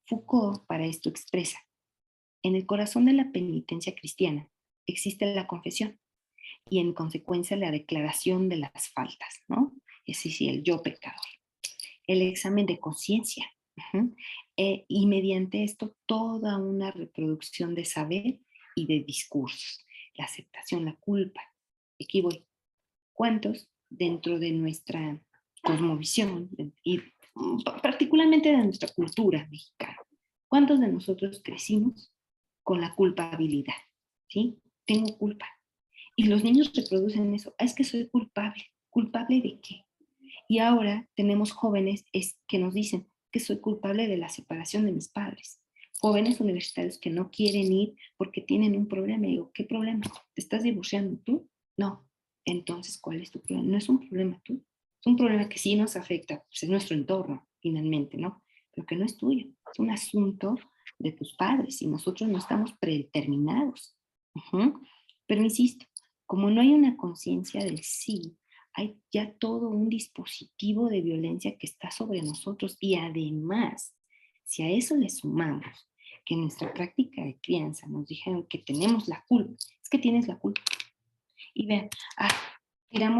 Foucault para esto expresa, En el corazón de la penitencia cristiana existe la confesión y en consecuencia la declaración de las faltas, ¿no? Es decir, el yo pecador. El examen de conciencia. Uh-huh. Y mediante esto toda una reproducción de saber y de discursos. La aceptación, la culpa. Aquí voy. ¿Cuántos dentro de nuestra cosmovisión y particularmente de nuestra cultura mexicana, cuántos de nosotros crecimos con la culpabilidad? ¿Sí? Tengo culpa. Y los niños reproducen eso. Es que soy culpable. ¿Culpable de qué? Y ahora tenemos jóvenes que nos dicen que soy culpable de la separación de mis padres. Jóvenes universitarios que no quieren ir porque tienen un problema. Y digo, ¿qué problema? ¿Te estás divorciando tú? No. Entonces, ¿cuál es tu problema? No es un problema tú. Es un problema que sí nos afecta, pues es nuestro entorno, finalmente, ¿no? Pero que no es tuyo. Es un asunto de tus padres y nosotros no estamos predeterminados. Uh-huh. Pero insisto, como no hay una conciencia del sí, hay ya todo un dispositivo de violencia que está sobre nosotros y además, si a eso le sumamos que en nuestra práctica de crianza nos dijeron que tenemos la culpa, es que tienes la culpa. Y vean,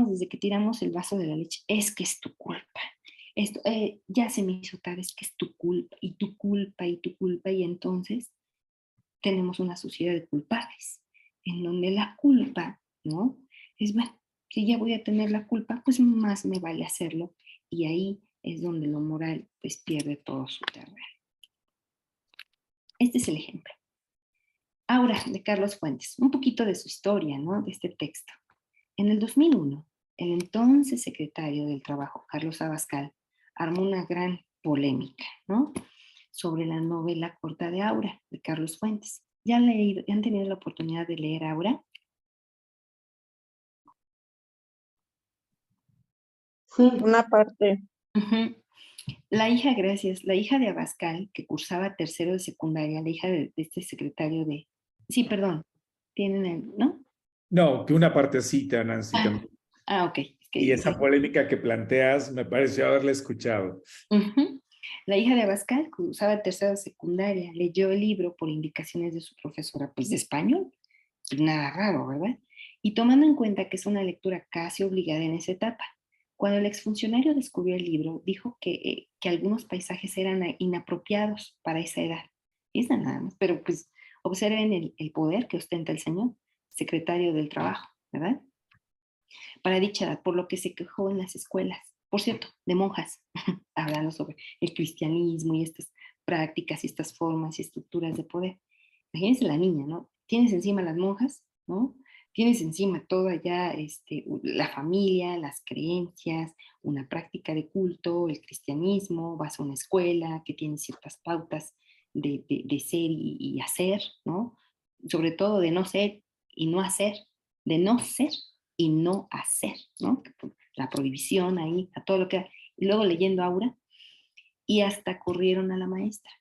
desde que tiramos el vaso de la leche, es que es tu culpa. Esto, ya se me hizo tarde, es que es tu culpa, y tu culpa, y tu culpa, y entonces tenemos una sociedad de culpables, en donde la culpa, ¿no? Es, bueno, si ya voy a tener la culpa, pues más me vale hacerlo. Y ahí es donde lo moral pues pierde todo su terreno. Este es el ejemplo. Ahora, de Carlos Fuentes, un poquito de su historia, ¿no? De este texto. En el 2001, el entonces secretario del Trabajo, Carlos Abascal, armó una gran polémica, ¿no? Sobre la novela corta de Aura, de Carlos Fuentes. ¿Ya han tenido la oportunidad de leer Aura? Sí, una parte. Uh-huh. La hija, gracias, la hija de Abascal, que cursaba tercero de secundaria, la hija de este secretario de... Sí, perdón, tienen el... ¿no? No, que una partecita, Nancy, también. Ok. Es Y que, esa polémica que planteas me pareció haberla escuchado. uh-huh. La hija de Abascal, que cursaba tercero de secundaria, leyó el libro por indicaciones de su profesora, pues de español, pues nada raro, ¿verdad? Y tomando en cuenta que es una lectura casi obligada en esa etapa, cuando el exfuncionario descubrió el libro, dijo que algunos paisajes eran inapropiados para esa edad. Y es nada más, pero pues observen el poder que ostenta el señor, secretario del Trabajo, ¿verdad? Para dicha edad, por lo que se quejó en las escuelas, por cierto, de monjas, hablando sobre el cristianismo y estas prácticas y estas formas y estructuras de poder. Imagínense la niña, ¿no? Tienes encima las monjas, ¿no? Tienes encima toda ya la familia, las creencias, una práctica de culto, el cristianismo, vas a una escuela que tiene ciertas pautas de ser y hacer, ¿no? Sobre todo de no ser y no hacer, de no ser y no hacer, ¿no? La prohibición ahí, a todo lo que... Y luego leyendo Aura, y hasta corrieron a la maestra.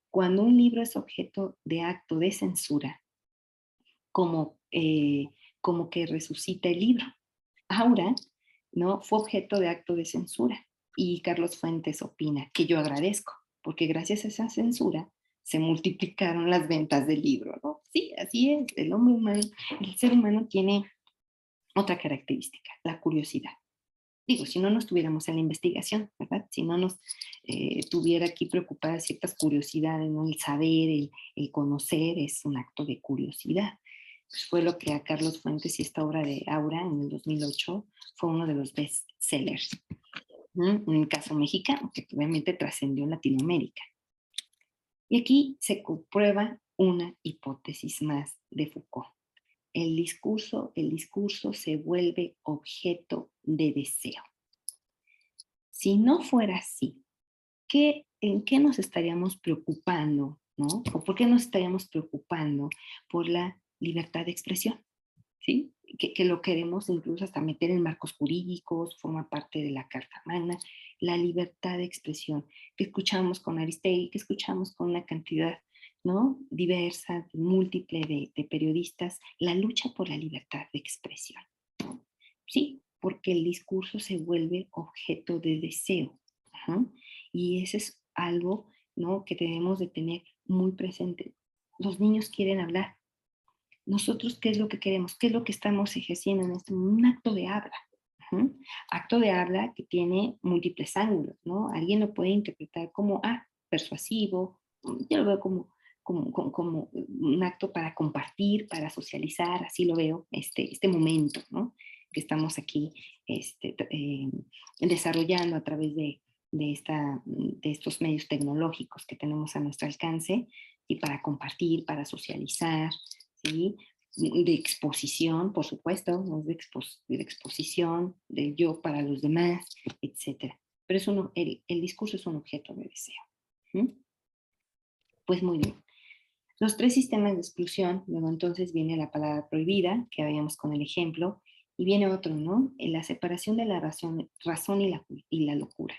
Cuando un libro es objeto de acto de censura, como, como que resucita el libro. Aura, ¿no? Fue objeto de acto de censura. Y Carlos Fuentes opina que yo agradezco, porque gracias a esa censura se multiplicaron las ventas del libro, ¿no? Sí, así es, el hombre humano, el ser humano tiene otra característica, la curiosidad. Digo, si no nos tuviéramos en la investigación, ¿verdad? Si no nos tuviera aquí preocupadas ciertas curiosidades, ¿no? El saber, el conocer es un acto de curiosidad. Pues fue lo que a Carlos Fuentes y esta obra de Aura en el 2008 fue uno de los best sellers. Un caso mexicano que obviamente trascendió en Latinoamérica. Y aquí se comprueba una hipótesis más de Foucault. El discurso se vuelve objeto de deseo. Si no fuera así, ¿en qué nos estaríamos preocupando, ¿no? ¿O por qué nos estaríamos preocupando por la libertad de expresión? ¿Sí? Que lo queremos incluso hasta meter en marcos jurídicos, forma parte de la Carta Magna, la libertad de expresión, que escuchamos con Aristegui, que escuchamos con una cantidad, ¿no? Diversa, múltiple de periodistas, la lucha por la libertad de expresión, ¿no? Sí, porque el discurso se vuelve objeto de deseo. Ajá. Y eso es algo, ¿no? Que debemos de tener muy presente. Los niños quieren hablar. Nosotros, ¿qué es lo que queremos? ¿Qué es lo que estamos ejerciendo en este momento? Un acto de habla. Ujú. Acto de habla que tiene múltiples ángulos, ¿no? Alguien lo puede interpretar como, persuasivo, yo lo veo como un acto para compartir, para socializar, así lo veo, este momento, ¿no? Que estamos aquí desarrollando a través de estos medios tecnológicos que tenemos a nuestro alcance y para compartir, para socializar, ¿sí? De exposición, por supuesto, ¿no? De exposición, del yo para los demás, etc. Pero el discurso es un objeto de deseo. ¿Mm? Pues muy bien. Los tres sistemas de exclusión, luego entonces viene la palabra prohibida, que habíamos con el ejemplo, y viene otro, ¿no? La separación de la razón y la locura.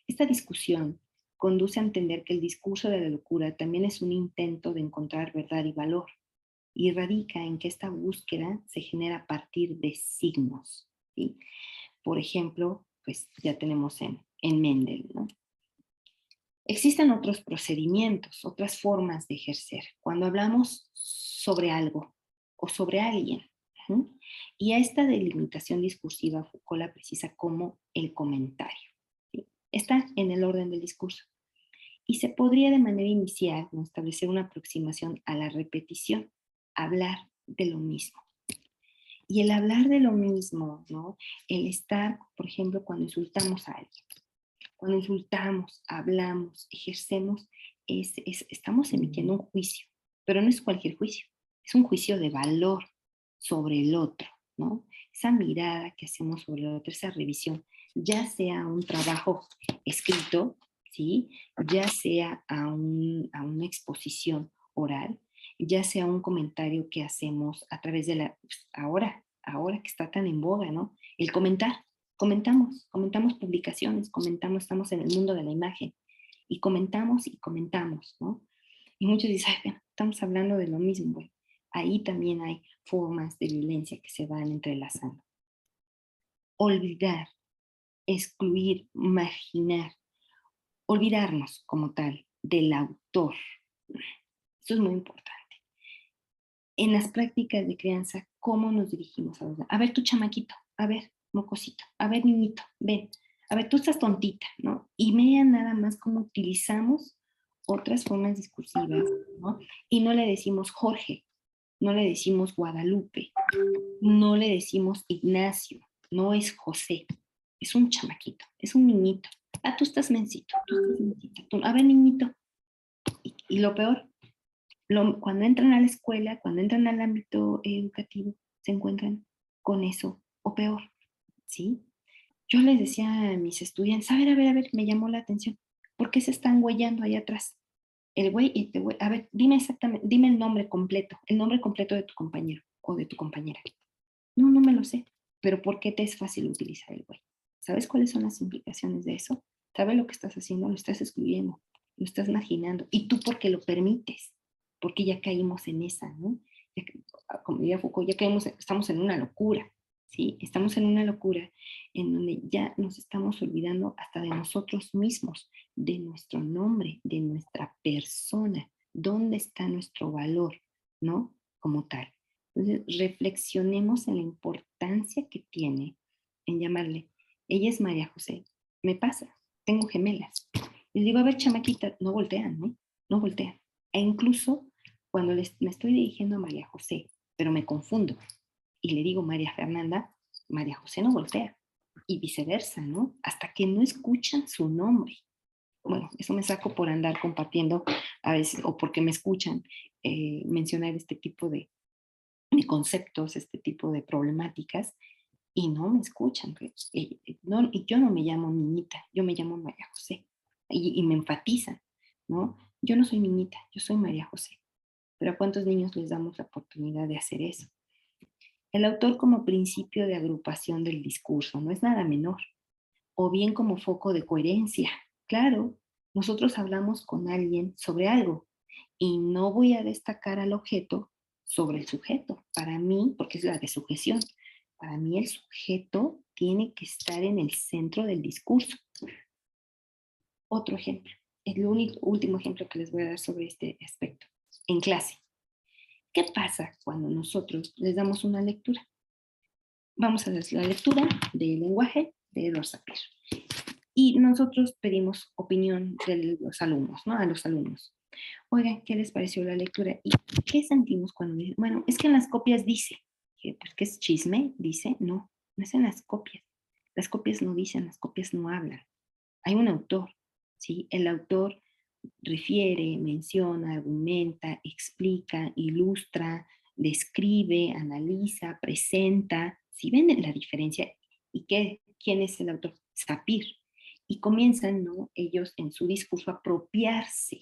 Esta discusión conduce a entender que el discurso de la locura también es un intento de encontrar verdad y valor, y radica en que esta búsqueda se genera a partir de signos, ¿sí? Por ejemplo, pues ya tenemos en Mendel, ¿no? Existen otros procedimientos, otras formas de ejercer. Cuando hablamos sobre algo o sobre alguien, ¿sí? Y a esta delimitación discursiva Foucault la precisa como el comentario, ¿sí? Está en el orden del discurso. Y se podría de manera inicial, ¿no?, establecer una aproximación a la repetición, hablar de lo mismo. Y el hablar de lo mismo, ¿no? El estar, por ejemplo, cuando insultamos a alguien, cuando insultamos, hablamos, ejercemos, estamos emitiendo un juicio, pero no es cualquier juicio, es un juicio de valor sobre el otro, ¿no? Esa mirada que hacemos sobre el otro, esa revisión, ya sea un trabajo escrito, ¿sí? Ya sea a una exposición oral, ya sea un comentario que hacemos a través de ahora que está tan en boga, ¿no? El comentar. Comentamos publicaciones, estamos en el mundo de la imagen y comentamos, ¿no? Y muchos dicen, ay, bueno, estamos hablando de lo mismo. Bueno, ahí también hay formas de violencia que se van entrelazando. Olvidar, excluir, marginar, olvidarnos como tal del autor. Esto es muy importante. En las prácticas de crianza, ¿cómo nos dirigimos a los demás? A ver, tu chamaquito, a ver, mocosito, a ver, niñito, ven, a ver, tú estás tontita, ¿no? Y vean nada más cómo utilizamos otras formas discursivas, ¿no? Y no le decimos Jorge, no le decimos Guadalupe, no le decimos Ignacio, no es José, es un chamaquito, es un niñito. Tú estás mencito, tú estás mencita, a ver, niñito. Y lo peor, cuando entran a la escuela, cuando entran al ámbito educativo, se encuentran con eso o peor, ¿sí? Yo les decía a mis estudiantes, a ver, me llamó la atención, ¿por qué se están huellando ahí atrás? El güey y este güey, a ver, dime exactamente, dime el nombre completo de tu compañero o de tu compañera. No, no me lo sé, pero ¿por qué te es fácil utilizar el güey? ¿Sabes cuáles son las implicaciones de eso? ¿Sabes lo que estás haciendo? Lo estás excluyendo, lo estás marginando. ¿Y tú por qué lo permites? Porque ya caímos en esa, ¿no? Como diría Foucault, estamos en una locura, ¿sí? Estamos en una locura en donde ya nos estamos olvidando hasta de nosotros mismos, de nuestro nombre, de nuestra persona, dónde está nuestro valor, ¿no? Como tal. Entonces, reflexionemos en la importancia que tiene en llamarle. Ella es María José. Me pasa, tengo gemelas. Les digo, a ver, chamaquita, no voltean, ¿no? No voltean. E incluso cuando me estoy dirigiendo a María José, pero me confundo y le digo María Fernanda, María José no voltea. Y viceversa, ¿no? Hasta que no escuchan su nombre. Bueno, eso me saco por andar compartiendo a veces, o porque me escuchan mencionar este tipo de conceptos, este tipo de problemáticas, y no me escuchan. Y yo no me llamo niñita, yo me llamo María José, y me enfatizan, ¿no? Yo no soy niñita, yo soy María José. Pero ¿a cuántos niños les damos la oportunidad de hacer eso? El autor como principio de agrupación del discurso no es nada menor, o bien como foco de coherencia. Claro, nosotros hablamos con alguien sobre algo y no voy a destacar al objeto sobre el sujeto. Para mí, porque es la de sujeción, para mí el sujeto tiene que estar en el centro del discurso. Otro ejemplo, el último ejemplo que les voy a dar sobre este aspecto. en clase. ¿Qué pasa cuando nosotros les damos una lectura? Vamos a hacer la lectura del lenguaje de Edward Sapir. Y nosotros pedimos opinión de los alumnos, ¿no? A los alumnos. Oigan, ¿qué les pareció la lectura? ¿Y qué sentimos cuando dicen? Bueno, es que en las copias dice. Pues, ¿qué es chisme? Dice, no, no es en las copias. Las copias no dicen, las copias no hablan. Hay un autor, ¿sí? El autor refiere, menciona, argumenta, explica, ilustra, describe, analiza, presenta. ¿Sí ven la diferencia? ¿Y quién es el autor? Sapir. Y comienzan, ¿no? Ellos en su discurso a apropiarse,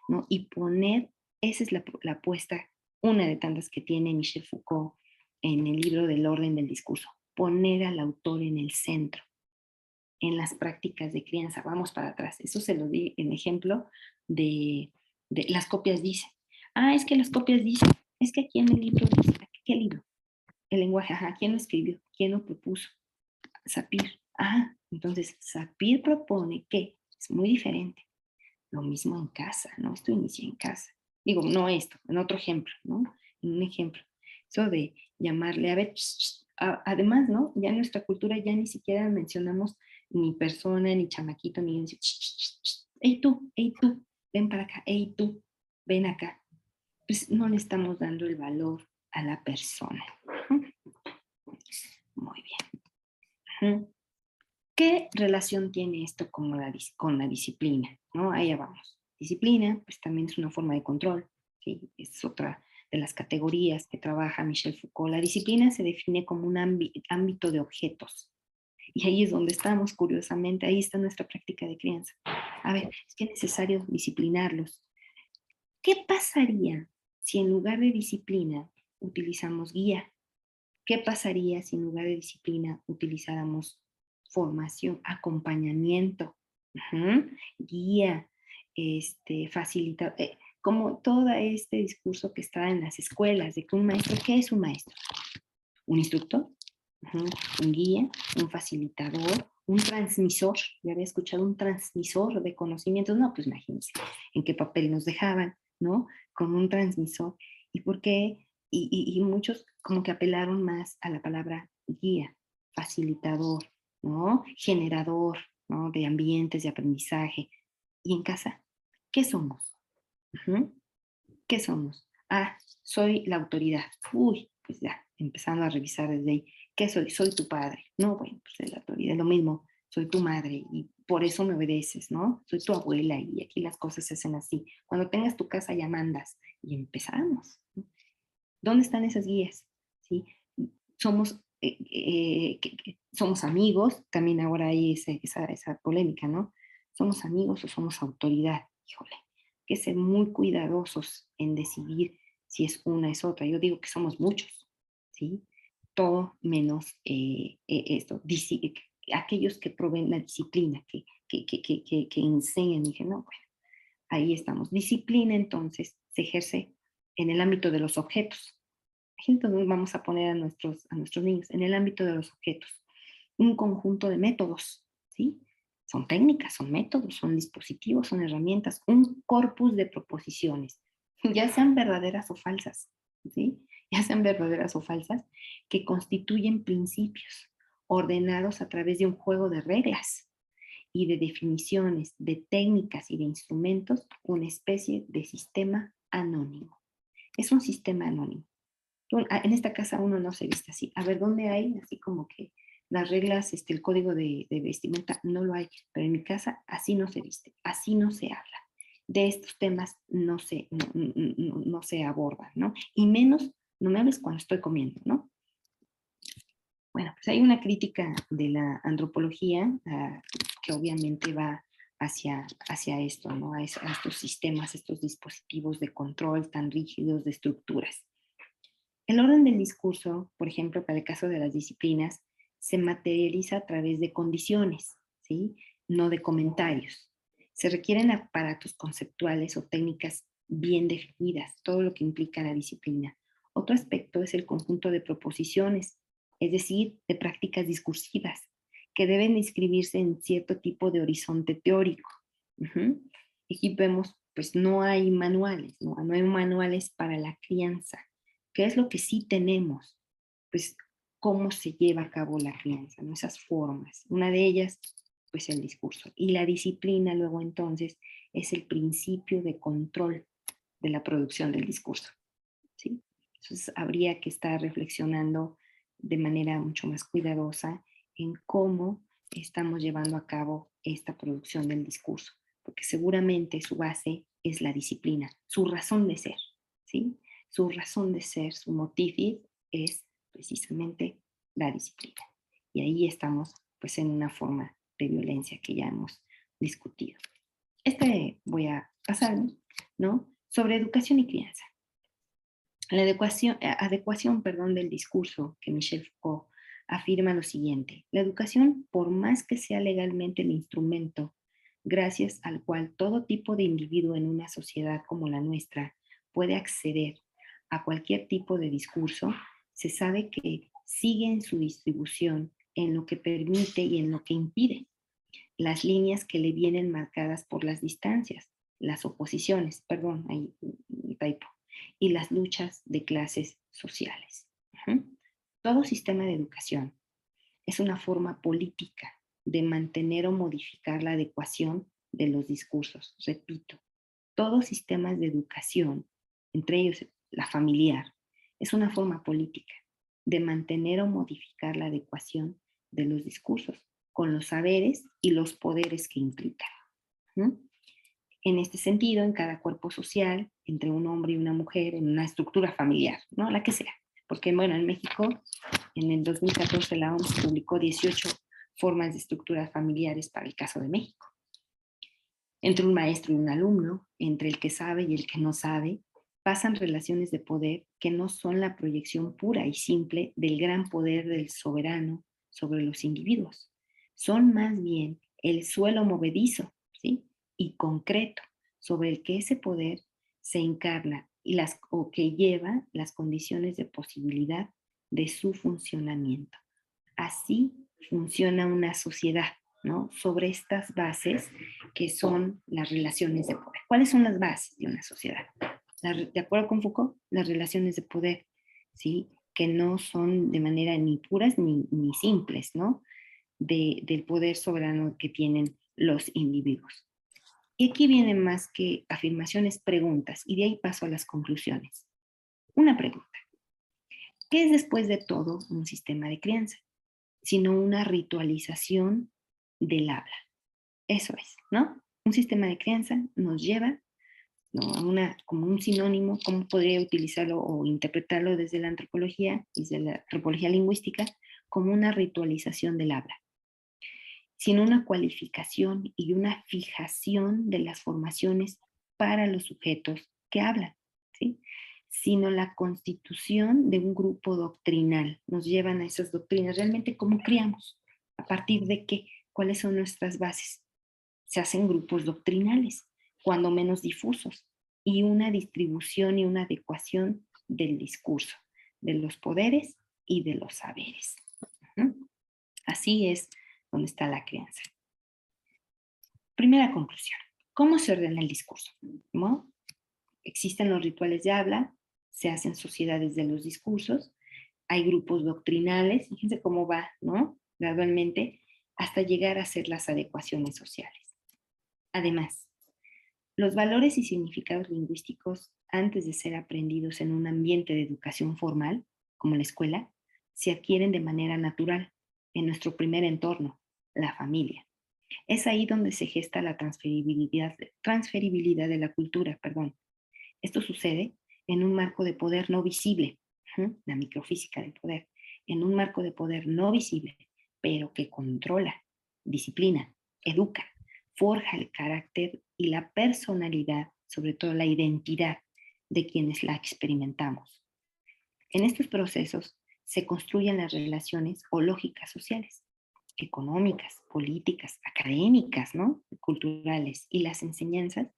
¿no? Y poner, esa es la apuesta, una de tantas que tiene Michel Foucault en el libro del orden del discurso, poner al autor en el centro en las prácticas de crianza. Vamos para atrás. Eso se lo di en ejemplo de las copias dicen. Ah, es que las copias dicen. Es que aquí en el libro dice. ¿Qué libro? El lenguaje. Ajá. ¿Quién lo escribió? ¿Quién lo propuso? Sapir. Ah, entonces Sapir propone que es muy diferente. Lo mismo en casa, ¿no? Esto inicia en casa. Digo, no esto, en otro ejemplo, ¿no? En un ejemplo. Eso de llamarle, a ver, además, ¿no? Ya en nuestra cultura ya ni siquiera mencionamos ni persona, ni chamaquito, ni hey tú, ven para acá, hey tú, ven acá. Pues no le estamos dando el valor a la persona. Muy bien. ¿Qué relación tiene esto con la disciplina? ¿No? Allá vamos. Disciplina, pues también es una forma de control, ¿sí? Es otra de las categorías que trabaja Michel Foucault. La disciplina se define como un ámbito de objetos. Y ahí es donde estamos, curiosamente, ahí está nuestra práctica de crianza. A ver, es que es necesario disciplinarlos. ¿Qué pasaría si en lugar de disciplina utilizamos guía? ¿Qué pasaría si en lugar de disciplina utilizáramos formación, acompañamiento, guía, facilita, como todo este discurso que está en las escuelas, de que un maestro, ¿qué es un maestro? Un instructor, un guía, un facilitador, un transmisor. Yo había escuchado un transmisor de conocimientos. No, pues imagínense en qué papel nos dejaban, ¿no? Con un transmisor. ¿Y por qué? Y muchos como que apelaron más a la palabra guía, facilitador, ¿no? Generador, ¿no? De ambientes de aprendizaje. Y en casa, ¿qué somos? ¿Qué somos? Ah, soy la autoridad. Uy, pues ya, empezando a revisar desde ahí. ¿Qué soy? Soy tu padre. No, bueno, pues es la autoridad, es lo mismo. Soy tu madre y por eso me obedeces, ¿no? Soy tu abuela y aquí las cosas se hacen así. Cuando tengas tu casa ya mandas. Y empezamos. ¿Dónde están esas guías? ¿Sí? Somos, somos amigos, también ahora hay esa polémica, ¿no? ¿Somos amigos o somos autoridad? Híjole, hay que ser muy cuidadosos en decidir si es una es otra. Yo digo que somos muchos, ¿sí? Todo menos esto, aquellos que proveen la disciplina, que enseñan. Y dije, no, bueno, ahí estamos. Disciplina entonces se ejerce en el ámbito de los objetos. Entonces vamos a poner a nuestros niños en el ámbito de los objetos. Un conjunto de métodos, ¿sí? Son técnicas, son métodos, son dispositivos, son herramientas, un corpus de proposiciones, ya sean verdaderas o falsas, ¿sí? Ya sean verdaderas o falsas, que constituyen principios ordenados a través de un juego de reglas y de definiciones, de técnicas y de instrumentos, una especie de sistema anónimo. Es un sistema anónimo. En esta casa uno no se viste así. A ver, ¿dónde hay? Así como que las reglas, el código de vestimenta, no lo hay. Pero en mi casa así no se viste, así no se habla. De estos temas no se abordan, ¿no? Y menos, no me hables cuando estoy comiendo, ¿no? Bueno, pues hay una crítica de la antropología que obviamente va hacia esto, ¿no? A estos sistemas, estos dispositivos de control tan rígidos de estructuras. El orden del discurso, por ejemplo, para el caso de las disciplinas, se materializa a través de condiciones, ¿sí? No de comentarios. Se requieren aparatos conceptuales o técnicas bien definidas, todo lo que implica la disciplina. Otro aspecto es el conjunto de proposiciones, es decir, de prácticas discursivas, que deben inscribirse en cierto tipo de horizonte teórico. Aquí vemos pues no hay manuales, no hay manuales para la crianza. ¿Qué es lo que sí tenemos? Pues cómo se lleva a cabo la crianza, ¿no? Esas formas. Una de ellas, pues el discurso. Y la disciplina luego entonces es el principio de control de la producción del discurso, ¿sí? Entonces habría que estar reflexionando de manera mucho más cuidadosa en cómo estamos llevando a cabo esta producción del discurso, porque seguramente su base es la disciplina, su razón de ser, ¿sí? Su razón de ser, su motivo es precisamente la disciplina. Y ahí estamos pues en una forma de violencia que ya hemos discutido. Voy a pasar, ¿no? Sobre educación y crianza. La adecuación del discurso que Michel Foucault afirma lo siguiente: la educación, por más que sea legalmente el instrumento gracias al cual todo tipo de individuo en una sociedad como la nuestra puede acceder a cualquier tipo de discurso, se sabe que sigue en su distribución en lo que permite y en lo que impide, las líneas que le vienen marcadas por las distancias, las oposiciones, perdón, ahí typo, y las luchas de clases sociales. Todo sistema de educación es una forma política de mantener o modificar la adecuación de los discursos. Repito, todo sistema de educación, entre ellos la familiar, es una forma política de mantener o modificar la adecuación de los discursos con los saberes y los poderes que implican. En este sentido, en cada cuerpo social, entre un hombre y una mujer, en una estructura familiar, ¿no? La que sea. Porque, bueno, en México, en el 2014, la OMS publicó 18 formas de estructuras familiares para el caso de México. Entre un maestro y un alumno, entre el que sabe y el que no sabe, pasan relaciones de poder que no son la proyección pura y simple del gran poder del soberano sobre los individuos. Son más bien el suelo movedizo, ¿sí?, y concreto sobre el que ese poder se encarna o que lleva las condiciones de posibilidad de su funcionamiento. Así funciona una sociedad, ¿no? Sobre estas bases que son las relaciones de poder. ¿Cuáles son las bases de una sociedad? De acuerdo con Foucault, las relaciones de poder, ¿sí?, que no son de manera ni puras ni simples, ¿no?, del poder soberano que tienen los individuos. Y aquí vienen más que afirmaciones, preguntas, y de ahí paso a las conclusiones. Una pregunta: ¿qué es después de todo un sistema de crianza? Sino una ritualización del habla. Eso es, ¿no? Un sistema de crianza nos lleva, ¿no?, a como un sinónimo, ¿cómo podría utilizarlo o interpretarlo desde la antropología lingüística? Como una ritualización del habla, sin una cualificación y una fijación de las formaciones para los sujetos que hablan, ¿sí?, sino la constitución de un grupo doctrinal. Nos llevan a esas doctrinas. Realmente, ¿cómo criamos? ¿A partir de qué? ¿Cuáles son nuestras bases? Se hacen grupos doctrinales, cuando menos difusos, y una distribución y una adecuación del discurso, de los poderes y de los saberes. Así es donde está la crianza. Primera conclusión: ¿cómo se ordena el discurso? ¿No? Existen los rituales de habla, se hacen sociedades de los discursos, hay grupos doctrinales, fíjense cómo va, ¿no?, gradualmente, hasta llegar a ser las adecuaciones sociales. Además, los valores y significados lingüísticos, antes de ser aprendidos en un ambiente de educación formal, como la escuela, se adquieren de manera natural en nuestro primer entorno, la familia. Es ahí donde se gesta la transferibilidad de la cultura, Esto sucede en un marco de poder no visible, la microfísica del poder, en un marco de poder no visible, pero que controla, disciplina, educa, forja el carácter y la personalidad, sobre todo la identidad de quienes la experimentamos. En estos procesos se construyen las relaciones o lógicas sociales, económicas, políticas, académicas, ¿no?, culturales, y las enseñanzas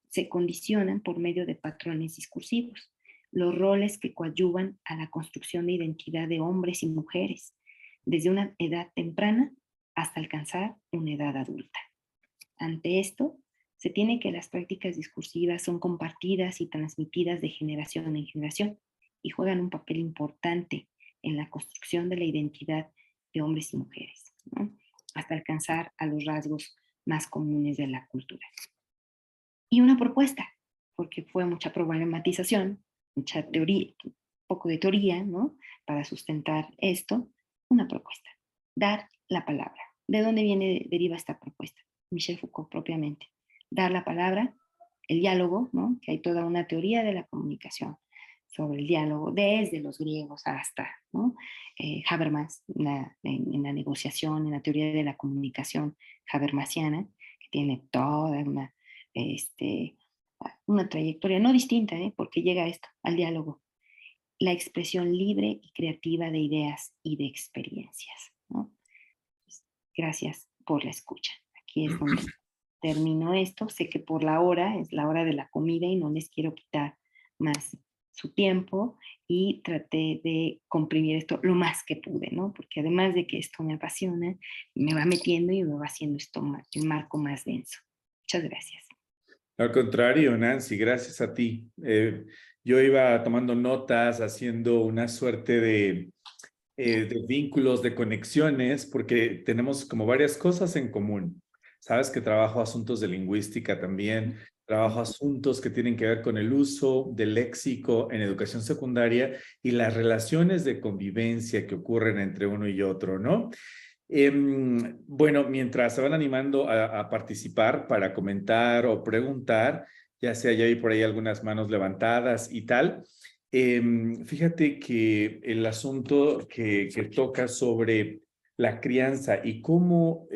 se condicionan por medio de patrones discursivos, los roles que coadyuvan a la construcción de identidad de hombres y mujeres, desde una edad temprana hasta alcanzar una edad adulta. Ante esto, Se tiene que las prácticas discursivas son compartidas y transmitidas de generación en generación y juegan un papel importante en la construcción de la identidad de hombres y mujeres, ¿no? Hasta alcanzar a los rasgos más comunes de la cultura. Y una propuesta, porque fue mucha problematización, mucha teoría, un poco de teoría, ¿no? Para sustentar esto, una propuesta, dar la palabra. ¿De dónde deriva esta propuesta? Michel Foucault propiamente. Dar la palabra, el diálogo, ¿no? Que hay toda una teoría de la comunicación sobre el diálogo, desde los griegos hasta, ¿no? Habermas, en la negociación, en la teoría de la comunicación habermasiana, que tiene toda una trayectoria no distinta, porque llega a esto, al diálogo, la expresión libre y creativa de ideas y de experiencias, ¿no? Gracias por la escucha. Aquí es donde termino esto. Sé que por la hora, es la hora de la comida y no les quiero quitar más su tiempo y traté de comprimir esto lo más que pude, ¿no? Porque además de que esto me apasiona, me va metiendo y me va haciendo esto el marco más denso. Muchas gracias. Al contrario, Nancy, gracias a ti. Yo iba tomando notas, haciendo una suerte de vínculos, de conexiones, porque tenemos como varias cosas en común. Sabes que trabajo asuntos de lingüística también, trabajo asuntos que tienen que ver con el uso del léxico en educación secundaria y las relaciones de convivencia que ocurren entre uno y otro, ¿no? Bueno, mientras se van animando a participar para comentar o preguntar, ya sea ya hay por ahí algunas manos levantadas y tal, fíjate que el asunto que toca sobre la crianza y cómo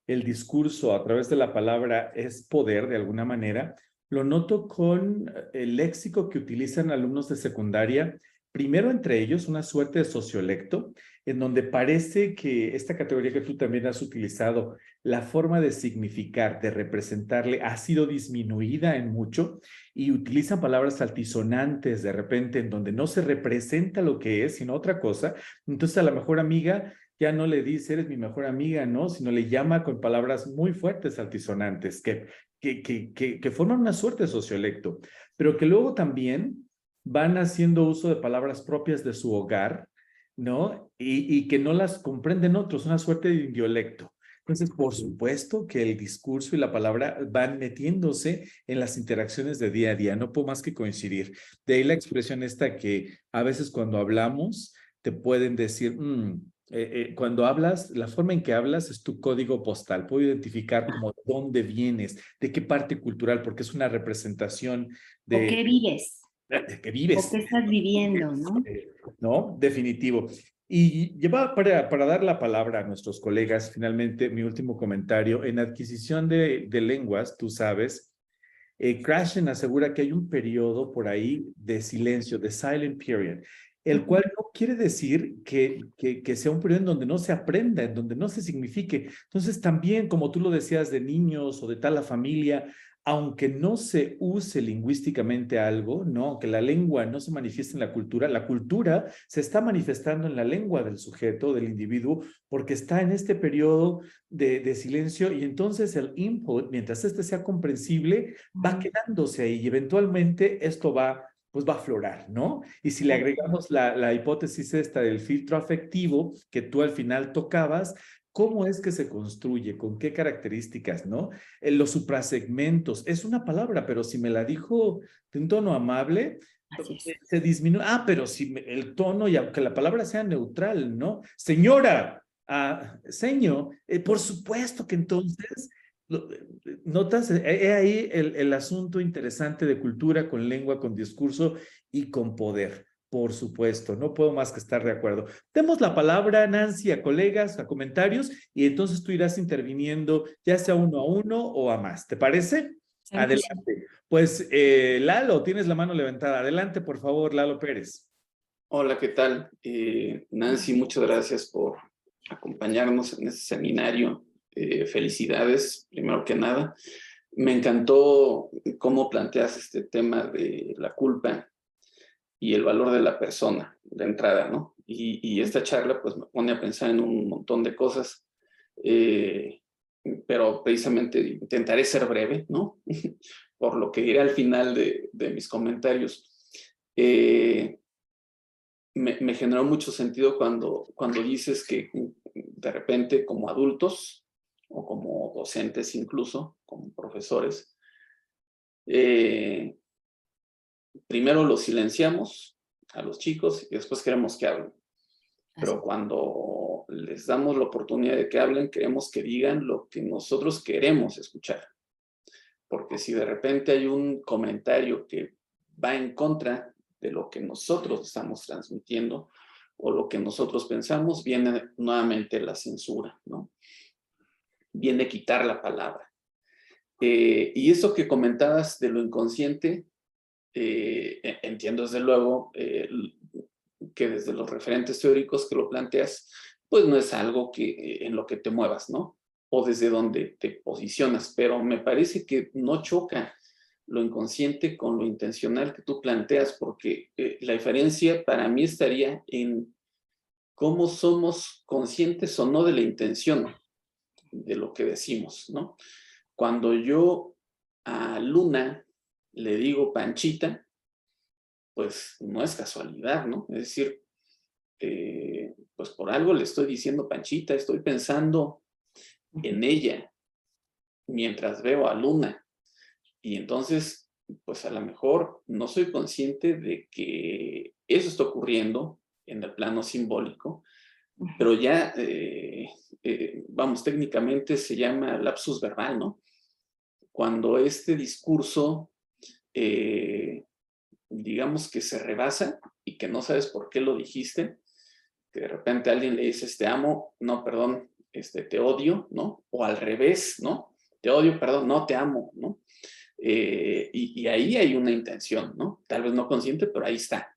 el discurso a través de la palabra es poder de alguna manera, lo noto con el léxico que utilizan alumnos de secundaria, primero entre ellos una suerte de sociolecto, en donde parece que esta categoría que tú también has utilizado, la forma de significar, de representarle, ha sido disminuida en mucho y utilizan palabras altisonantes de repente en donde no se representa lo que es, sino otra cosa. Entonces a la mejor amiga ya no le dice, eres mi mejor amiga, ¿no? Sino le llama con palabras muy fuertes altisonantes que forman una suerte de sociolecto, pero que luego también van haciendo uso de palabras propias de su hogar, ¿no? Y que no las comprenden otros, una suerte de idiolecto. Entonces, por supuesto que el discurso y la palabra van metiéndose en las interacciones de día a día, no puedo más que coincidir. De ahí la expresión esta que a veces cuando hablamos te pueden decir, cuando hablas, la forma en que hablas es tu código postal, puedo identificar como de dónde vienes, de qué parte cultural, porque es una representación ¿O qué vives? de que ¿O qué vives. estás viviendo, no? ¿No? Definitivo. Y lleva para dar la palabra a nuestros colegas, finalmente, mi último comentario. En adquisición de lenguas, tú sabes, Krashen asegura que hay un periodo por ahí de silencio, de silent period, el cual no quiere decir que sea un periodo en donde no se aprenda, en donde no se signifique. Entonces, también, como tú lo decías, de niños o de tal la familia, aunque no se use lingüísticamente algo, ¿no? Que la lengua no se manifieste en la cultura se está manifestando en la lengua del sujeto, del individuo, porque está en este periodo de silencio y entonces el input, mientras este sea comprensible, va quedándose ahí y eventualmente esto pues va a aflorar, ¿no? Y si le agregamos la hipótesis esta del filtro afectivo que tú al final tocabas, ¿cómo es que se construye? ¿Con qué características, no? Los suprasegmentos, es una palabra, pero si me la dijo de un tono amable, Así es. se disminuye. Ah, pero si el tono, y aunque la palabra sea neutral, ¿no? Señora, señor, por supuesto que entonces, notas, ahí el asunto interesante de cultura con lengua, con discurso y con poder. Por supuesto, no puedo más que estar de acuerdo. Demos la palabra, Nancy, a colegas, a comentarios, y entonces tú irás interviniendo ya sea uno a uno o a más. ¿Te parece? Adelante. Pues, Lalo, tienes la mano levantada. Adelante, por favor, Lalo Pérez. Hola, ¿qué tal? Nancy, muchas gracias por acompañarnos en este seminario. Felicidades, primero que nada. Me encantó cómo planteas este tema de la culpa y el valor de la persona, de entrada, ¿no? Y esta charla pues me pone a pensar en un montón de cosas. pero precisamente intentaré ser breve, ¿no? Por lo que diré al final de mis comentarios. Me generó mucho sentido cuando dices que de repente como adultos o como docentes incluso, como profesores, primero los silenciamos a los chicos y después queremos que hablen. Pero cuando les damos la oportunidad de que hablen, queremos que digan lo que nosotros queremos escuchar. Porque si de repente hay un comentario que va en contra de lo que nosotros estamos transmitiendo o lo que nosotros pensamos, viene nuevamente la censura, ¿no? Viene quitar la palabra. Y eso que comentabas de lo inconsciente, entiendo desde luego que desde los referentes teóricos que lo planteas, pues no es algo que en lo que te muevas, ¿no? O desde donde te posicionas, pero me parece que no choca lo inconsciente con lo intencional que tú planteas, porque la diferencia para mí estaría en cómo somos conscientes o no de la intención de lo que decimos, ¿no? Cuando yo a Luna le digo Panchita, pues no es casualidad, ¿no? Es decir, pues por algo le estoy diciendo Panchita, estoy pensando en ella mientras veo a Luna. Y entonces, pues a lo mejor no soy consciente de que eso está ocurriendo en el plano simbólico, pero ya, vamos, técnicamente se llama lapsus verbal, ¿no? Cuando este discurso, digamos que se rebasa y que no sabes por qué lo dijiste, que de repente alguien le dices te amo, no, perdón, te odio, ¿no? O al revés, ¿no? Te odio, perdón, no, te amo, ¿no? Y ahí hay una intención, ¿no? Tal vez no consciente, pero ahí está.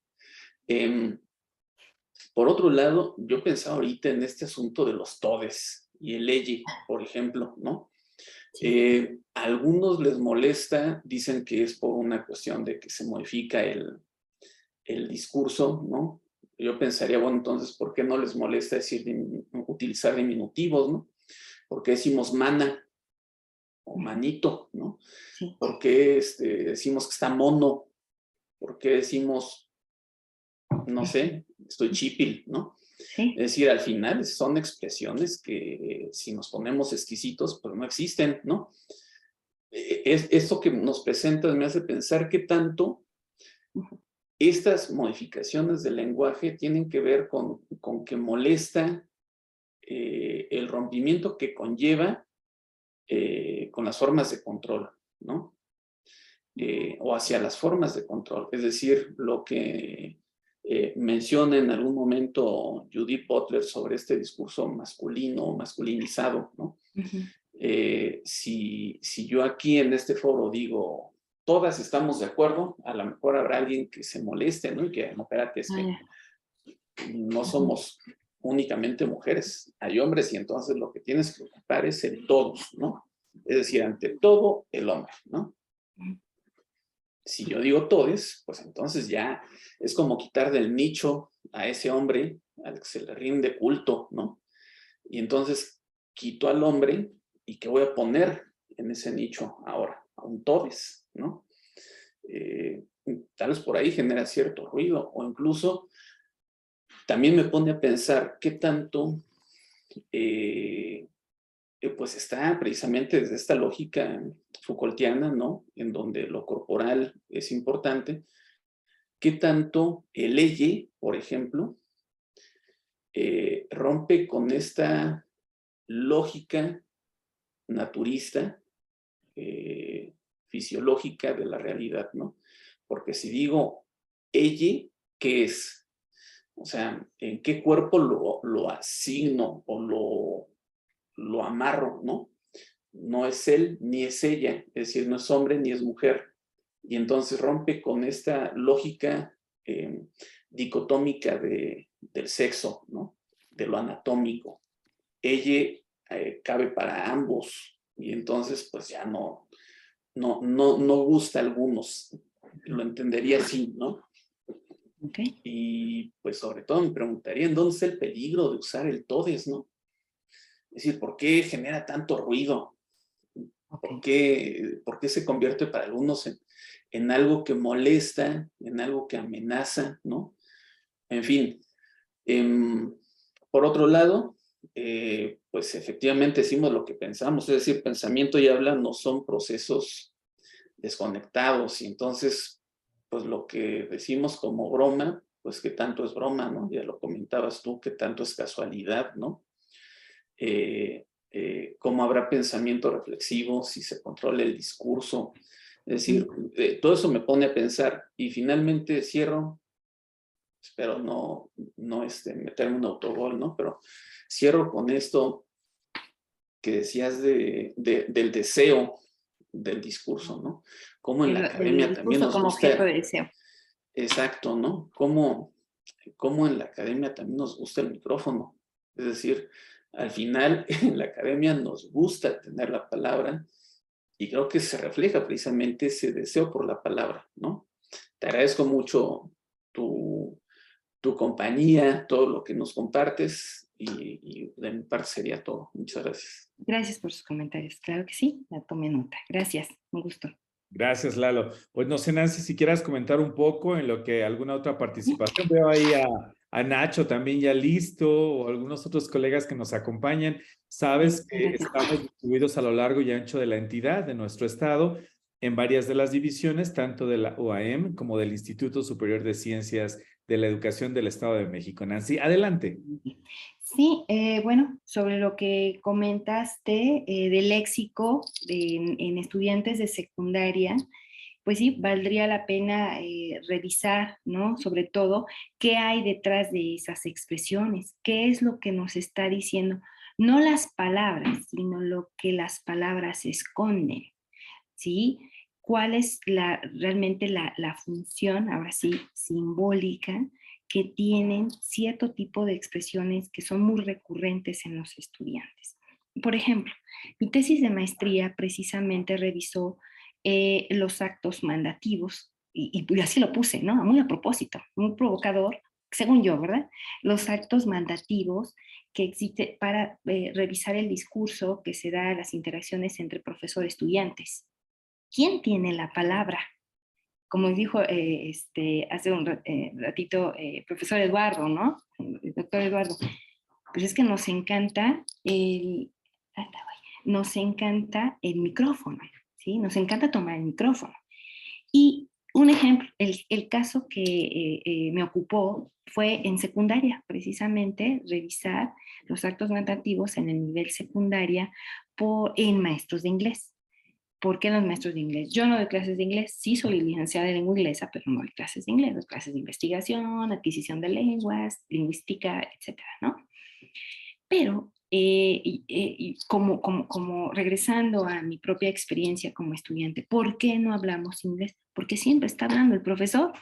Por otro lado, yo pensaba ahorita en este asunto de los todes y el ley, por ejemplo, ¿no? A algunos les molesta, dicen que es por una cuestión de que se modifica el discurso, ¿no? Yo pensaría, bueno, entonces, ¿por qué no les molesta utilizar diminutivos, ¿no? ¿Por qué decimos mana o manito, ¿no? Sí. ¿Por qué decimos que está mono? ¿Por qué decimos, no sé, estoy chipil, ¿no? Sí. Es decir, al final son expresiones que si nos ponemos exquisitos, pues no existen, ¿no? Esto que nos presentas me hace pensar qué tanto estas modificaciones del lenguaje tienen que ver con que molesta el rompimiento que conlleva con las formas de control, ¿no? O hacia las formas de control. Es decir, lo que menciona en algún momento Judith Butler sobre este discurso masculino, masculinizado, ¿no? Si yo aquí en este foro digo, todas estamos de acuerdo, a lo mejor habrá alguien que se moleste, ¿no? Y que, no, espérate, es que no somos únicamente mujeres, hay hombres y entonces lo que tienes que ocupar es el todos, ¿no? Es decir, ante todo, el hombre, ¿no? Si yo digo todes, pues entonces ya es como quitar del nicho a ese hombre al que se le rinde culto, ¿no? Y entonces quito al hombre y ¿qué voy a poner en ese nicho ahora? A un todes, ¿no? Tal vez por ahí genera cierto ruido o incluso también me pone a pensar qué tanto pues está precisamente desde esta lógica Foucaultiana, ¿no? En donde lo corporal es importante, qué tanto el ley, por ejemplo, rompe con esta lógica naturista, fisiológica de la realidad, ¿no? Porque si digo ella, ¿qué es? O sea, ¿en qué cuerpo lo asigno o lo amarro, ¿no? No es él ni es ella, es decir, no es hombre ni es mujer. Y entonces rompe con esta lógica dicotómica del sexo, ¿no? De lo anatómico. Ella cabe para ambos y entonces pues ya no gusta a algunos. Lo entendería así, ¿no? Okay. Y pues sobre todo me preguntaría, ¿en dónde está el peligro de usar el todes, no? Es decir, ¿por qué genera tanto ruido? ¿Por qué se convierte para algunos en algo que molesta, en algo que amenaza, ¿no? En fin, por otro lado, pues efectivamente decimos lo que pensamos, es decir, pensamiento y habla no son procesos desconectados, y entonces, pues lo que decimos como broma, pues qué tanto es broma, ¿no? Ya lo comentabas tú, qué tanto es casualidad, ¿no? Cómo habrá pensamiento reflexivo, si se controla el discurso. Es decir, todo eso me pone a pensar. Y finalmente cierro, espero no meterme un autogol, ¿no? Pero cierro con esto que decías del deseo del discurso, ¿no? Cómo en la academia El también discurso nos como objeto gusta. de deseo. Exacto, ¿no? Cómo en la academia también nos gusta el micrófono. Es decir, al final en la academia nos gusta tener la palabra y creo que se refleja precisamente ese deseo por la palabra, ¿no? Te agradezco mucho tu compañía, todo lo que nos compartes y de mi parte sería todo. Muchas gracias. Gracias por sus comentarios. Claro que sí, la tomé nota. Gracias, un gusto. Gracias, Lalo. Pues no sé, Nancy, si quieras comentar un poco en lo que alguna otra participación. Veo ahí a Nacho también ya listo, o algunos otros colegas que nos acompañan. Sabes que Gracias. estamos distribuidos a lo largo y ancho de la entidad, de nuestro estado, en varias de las divisiones, tanto de la UAM como del Instituto Superior de Ciencias de la Educación del Estado de México. Nancy, adelante. Sí, bueno, sobre lo que comentaste del léxico en estudiantes de secundaria, pues sí, valdría la pena revisar, ¿no? Sobre todo, qué hay detrás de esas expresiones, qué es lo que nos está diciendo, no las palabras, sino lo que las palabras esconden, ¿sí? ¿Cuál es realmente la función, ahora sí, simbólica, que tienen cierto tipo de expresiones que son muy recurrentes en los estudiantes? Por ejemplo, mi tesis de maestría precisamente revisó los actos mandativos, y así lo puse, ¿no? Muy a propósito, muy provocador, según yo, ¿verdad? Los actos mandativos que existe para revisar el discurso que se da a las interacciones entre profesor-estudiantes. ¿Quién tiene la palabra? Como dijo hace un ratito profesor Eduardo, ¿no? El doctor Eduardo, pues es que nos encanta el micrófono, ¿sí? Nos encanta tomar el micrófono. Y un ejemplo, el caso que me ocupó fue en secundaria, precisamente revisar los actos mandativos en el nivel secundaria en maestros de inglés. ¿Por qué los maestros de inglés? Yo no doy clases de inglés, sí soy licenciada en lengua inglesa, pero no doy clases de inglés, doy clases de investigación, adquisición de lenguas, lingüística, etcétera, ¿no? Pero como regresando a mi propia experiencia como estudiante, ¿por qué no hablamos inglés? Porque siempre está hablando el profesor,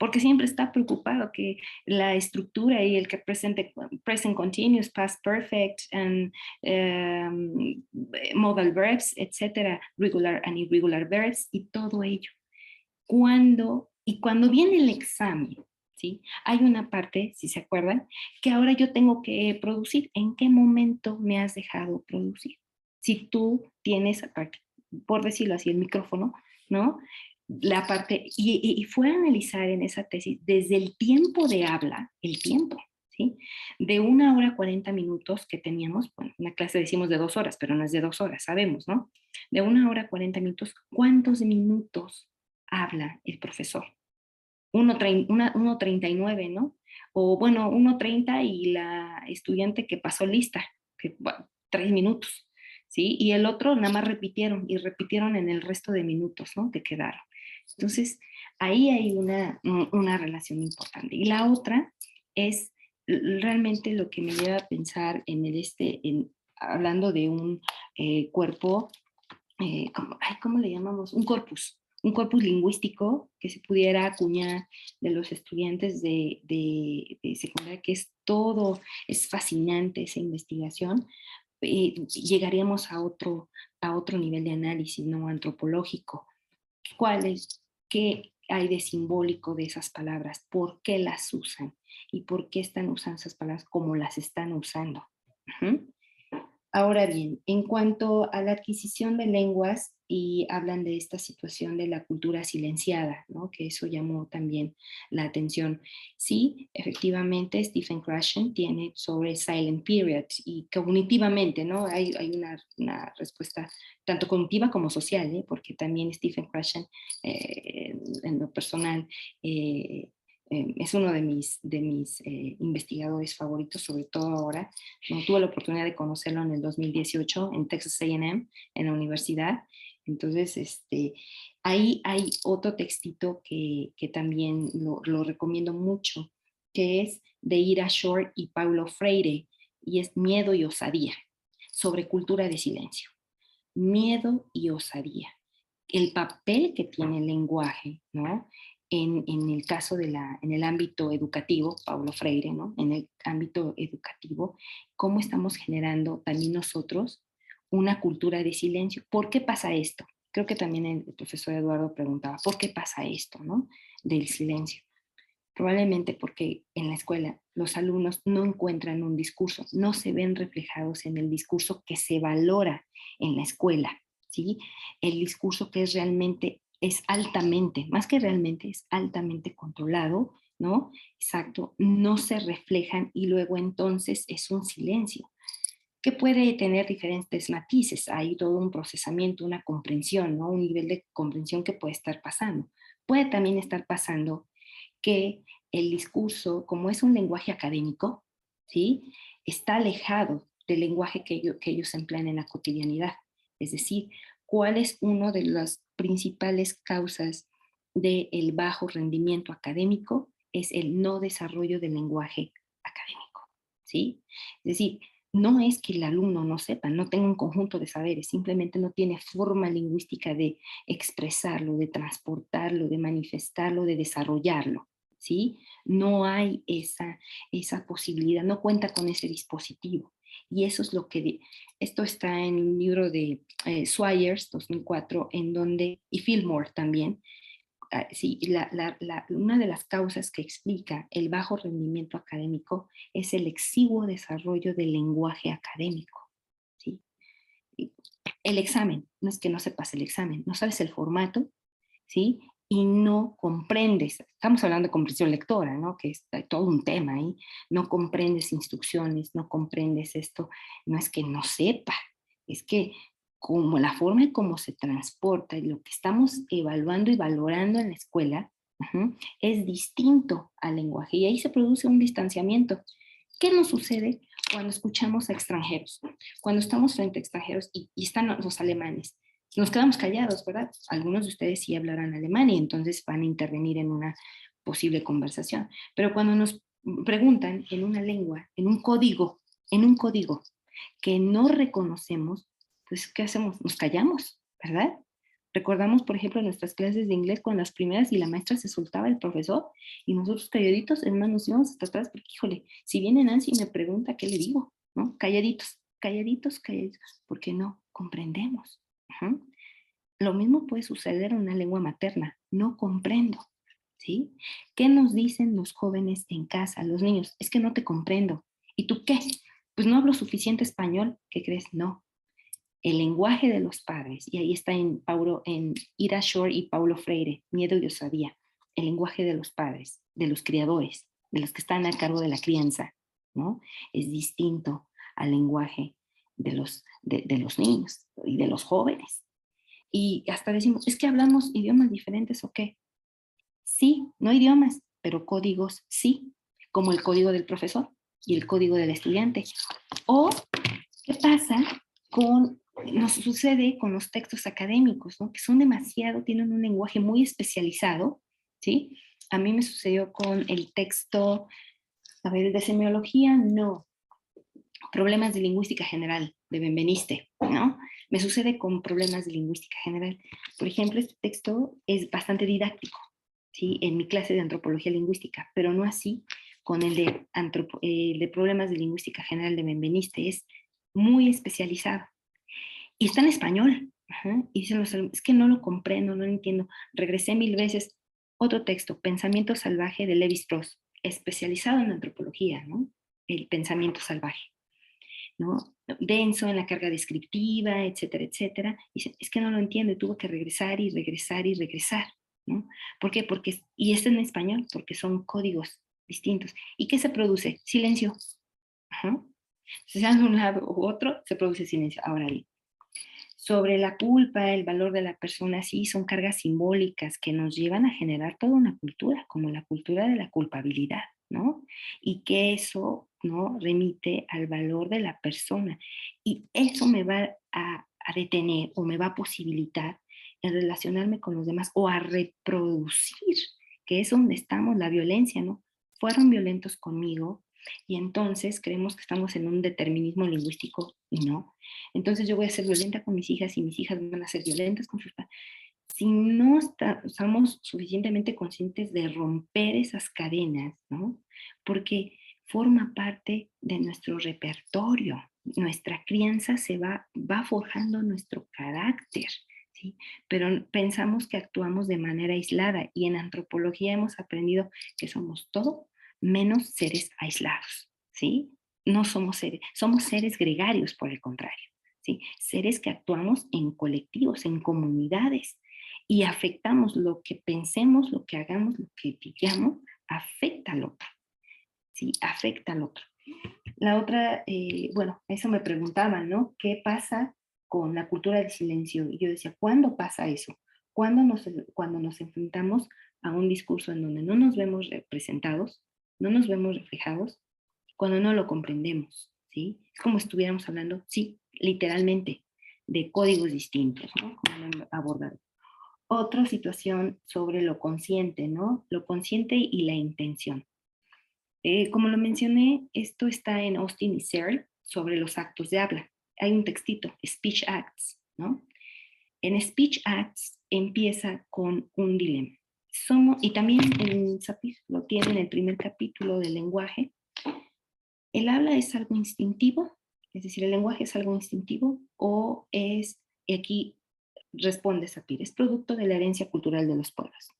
porque siempre está preocupado que la estructura y el que present continuous, past perfect, and modal verbs, etcétera, regular and irregular verbs y todo ello. Cuando viene el examen, ¿sí? Hay una parte, si se acuerdan, que ahora yo tengo que producir. ¿En qué momento me has dejado producir? Si tú tienes, por decirlo así, el micrófono, ¿no? La parte, y fue a analizar en esa tesis desde el tiempo de habla, el tiempo, ¿sí? De 1 hora 40 minutos que teníamos, bueno, una clase decimos de 2 horas, pero no es de 2 horas, sabemos, ¿no? De 1 hora 40 minutos, ¿cuántos minutos habla el profesor? 1:39, ¿no? O bueno, 1:30 y la estudiante que pasó lista, que, bueno, 3 minutos, ¿sí? Y el otro nada más repitieron y repitieron en el resto de minutos, ¿no? Que quedaron. Entonces, ahí hay una relación importante. Y la otra es realmente lo que me lleva a pensar hablando de un cuerpo, ¿cómo le llamamos? Un corpus lingüístico que se pudiera acuñar de los estudiantes de secundaria, que es fascinante esa investigación. Llegaríamos a otro nivel de análisis, ¿no? Antropológico. ¿Qué hay de simbólico de esas palabras? ¿Por qué las usan? ¿Y por qué están usando esas palabras como las están usando? Ahora bien, en cuanto a la adquisición de lenguas, y hablan de esta situación de la cultura silenciada, ¿no? Que eso llamó también la atención. Sí, efectivamente, Stephen Krashen tiene sobre Silent Period y cognitivamente, ¿no? Hay una respuesta tanto cognitiva como social, ¿eh? Porque también Stephen Krashen, en lo personal, es uno de mis investigadores favoritos, sobre todo ahora. No tuve la oportunidad de conocerlo en el 2018 en Texas A&M, en la universidad. Entonces, ahí hay otro textito que también lo recomiendo mucho, que es de Ira Shore y Paulo Freire, y es Miedo y Osadía, sobre cultura de silencio. Miedo y osadía. El papel que tiene el lenguaje, ¿no? En el caso en el ámbito educativo, Paulo Freire, ¿no? En el ámbito educativo, cómo estamos generando también nosotros una cultura de silencio. ¿Por qué pasa esto? Creo que también el profesor Eduardo preguntaba, ¿por qué pasa esto, no? Del silencio. Probablemente porque en la escuela los alumnos no encuentran un discurso, no se ven reflejados en el discurso que se valora en la escuela, ¿sí? El discurso que es altamente, más que realmente, es altamente controlado, ¿no? Exacto, no se reflejan y luego entonces es un silencio que puede tener diferentes matices. Hay todo un procesamiento, una comprensión, ¿no? Un nivel de comprensión que puede estar pasando. Puede también estar pasando que el discurso, como es un lenguaje académico, ¿sí? Está alejado del lenguaje que ellos emplean en la cotidianidad. Es decir, ¿cuál es una de las principales causas del bajo rendimiento académico? Es el no desarrollo del lenguaje académico, ¿sí? Es decir, no es que el alumno no sepa, no tenga un conjunto de saberes, simplemente no tiene forma lingüística de expresarlo, de transportarlo, de manifestarlo, de desarrollarlo, ¿sí? No hay esa posibilidad, no cuenta con ese dispositivo. Y eso es lo que, esto está en un libro de Swires, 2004, en donde, y Fillmore también, sí, una de las causas que explica el bajo rendimiento académico es el exiguo desarrollo del lenguaje académico, ¿sí? El examen, no es que no sepas el examen, no sabes el formato, ¿sí? Y no comprendes, estamos hablando de comprensión lectora, ¿no? Que es todo un tema ahí, no comprendes instrucciones, no comprendes esto, no es que no sepa, es que como la forma en cómo se transporta y lo que estamos evaluando y valorando en la escuela, es distinto al lenguaje y ahí se produce un distanciamiento. ¿Qué nos sucede cuando escuchamos a extranjeros? Cuando estamos frente a extranjeros y están los alemanes, nos quedamos callados, ¿verdad? Algunos de ustedes sí hablarán alemán y entonces van a intervenir en una posible conversación. Pero cuando nos preguntan en una lengua, en un código que no reconocemos, pues ¿qué hacemos? Nos callamos, ¿verdad? Recordamos, por ejemplo, nuestras clases de inglés con las primeras y la maestra se soltaba el profesor y nosotros calladitos, hermanos, nos íbamos hasta atrás porque, híjole, si viene Nancy y me pregunta, ¿qué le digo? ¿No? Calladitos, calladitos, calladitos, porque no comprendemos. Uh-huh. Lo mismo puede suceder en una lengua materna, no comprendo, ¿sí? ¿Qué nos dicen los jóvenes en casa, los niños? Es que no te comprendo. ¿Y tú qué? Pues no hablo suficiente español. ¿Qué crees? No. El lenguaje de los padres, y ahí está en Ira Shore y Paulo Freire, Miedo y Osadía, el lenguaje de los padres, de los criadores, de los que están a cargo de la crianza, ¿no? Es distinto al lenguaje de los niños y de los jóvenes. Y hasta decimos, ¿es que hablamos idiomas diferentes o qué? Sí, no idiomas, pero códigos sí, como el código del profesor y el código del estudiante. O, ¿qué pasa nos sucede con los textos académicos, ¿no? Que son demasiado, tienen un lenguaje muy especializado, ¿sí? A mí me sucedió con el texto, a ver, de semiología, no. Problemas de lingüística general, de Benveniste, ¿no? Me sucede con problemas de lingüística general. Por ejemplo, este texto es bastante didáctico, ¿sí? En mi clase de antropología lingüística, pero no así con el de problemas de lingüística general de Benveniste. Es muy especializado. Y está en español. Ajá. Y dicen los alumnos, es que no lo comprendo, no lo entiendo. Regresé 1000 veces. Otro texto, Pensamiento salvaje de Levi Strauss, especializado en antropología, ¿no? El pensamiento salvaje. ¿no? Denso en la carga descriptiva, etcétera, etcétera. Y dice, es que no lo entiendo, y tuvo que regresar y regresar y regresar, ¿no? ¿Por qué? Porque, y esto en español, porque son códigos distintos. ¿Y qué se produce? Silencio. Ajá. Si se hace un lado u otro, se produce silencio. Ahora bien, sobre la culpa, el valor de la persona, sí, son cargas simbólicas que nos llevan a generar toda una cultura, como la cultura de la culpabilidad, ¿no? Y que eso, ¿no? Remite al valor de la persona. Y eso me va a detener o me va a posibilitar en relacionarme con los demás o a reproducir, que es donde estamos, la violencia, ¿no? Fueron violentos conmigo y entonces creemos que estamos en un determinismo lingüístico y no. Entonces yo voy a ser violenta con mis hijas y mis hijas van a ser violentas con sus padres. Si no estamos suficientemente conscientes de romper esas cadenas, ¿no? Porque forma parte de nuestro repertorio. Nuestra crianza va forjando nuestro carácter, ¿sí? Pero pensamos que actuamos de manera aislada y en antropología hemos aprendido que somos todo menos seres aislados, ¿sí? No somos seres gregarios, por el contrario, ¿sí? Seres que actuamos en colectivos, en comunidades, y afectamos lo que pensemos, lo que hagamos, lo que digamos, afecta al otro, ¿sí? Afecta al otro. La otra, bueno, eso me preguntaban, ¿no? ¿Qué pasa con la cultura del silencio? Y yo decía, ¿cuándo pasa eso? Cuando nos enfrentamos a un discurso en donde no nos vemos representados, no nos vemos reflejados, cuando no lo comprendemos, ¿sí? Es como si estuviéramos hablando, sí, literalmente, de códigos distintos, ¿no? Como lo he abordado. Otra situación sobre lo consciente, ¿no? Lo consciente y la intención. Como lo mencioné, esto está en Austin y Searle sobre los actos de habla. Hay un textito, Speech Acts, ¿no? En Speech Acts empieza con un dilema. Y también en Sapir lo tiene en el primer capítulo del lenguaje. El habla es algo instintivo, es decir, el lenguaje es algo instintivo o es, y aquí responde Sapir, es producto de la herencia cultural de los pueblos.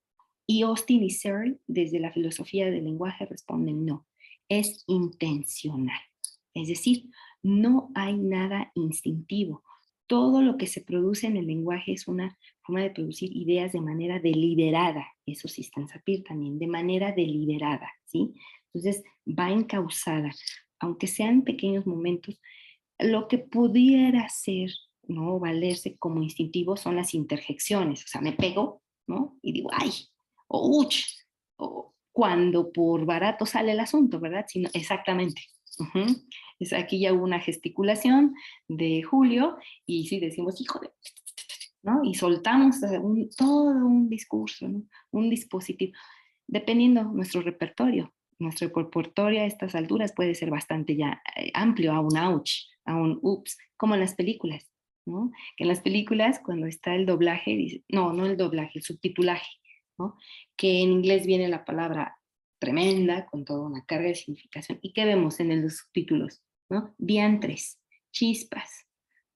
Y Austin y Searle, desde la filosofía del lenguaje, responden no, es intencional. Es decir, no hay nada instintivo. Todo lo que se produce en el lenguaje es una forma de producir ideas de manera deliberada. Eso sí está en Sapir también, de manera deliberada, ¿sí? Entonces, va encauzada, aunque sean pequeños momentos, lo que pudiera ser, ¿no? Valerse como instintivo son las interjecciones. O sea, me pego, ¿no? Y digo, ay, o uch, o cuando por barato sale el asunto, ¿verdad? Sino, exactamente. Es, aquí ya hubo una gesticulación de Julio y sí decimos, hijo de, ¿no? Y soltamos todo un discurso, ¿no? Un dispositivo, dependiendo nuestro repertorio. Nuestro repertorio a estas alturas puede ser bastante ya amplio, a un ouch, a un ups, como en las películas, ¿no? Que en las películas, cuando está el doblaje, dice, no el doblaje, el subtitulaje, ¿no? Que en inglés viene la palabra tremenda, con toda una carga de significación. ¿Y qué vemos en los subtítulos? ¿No? Diantres, chispas,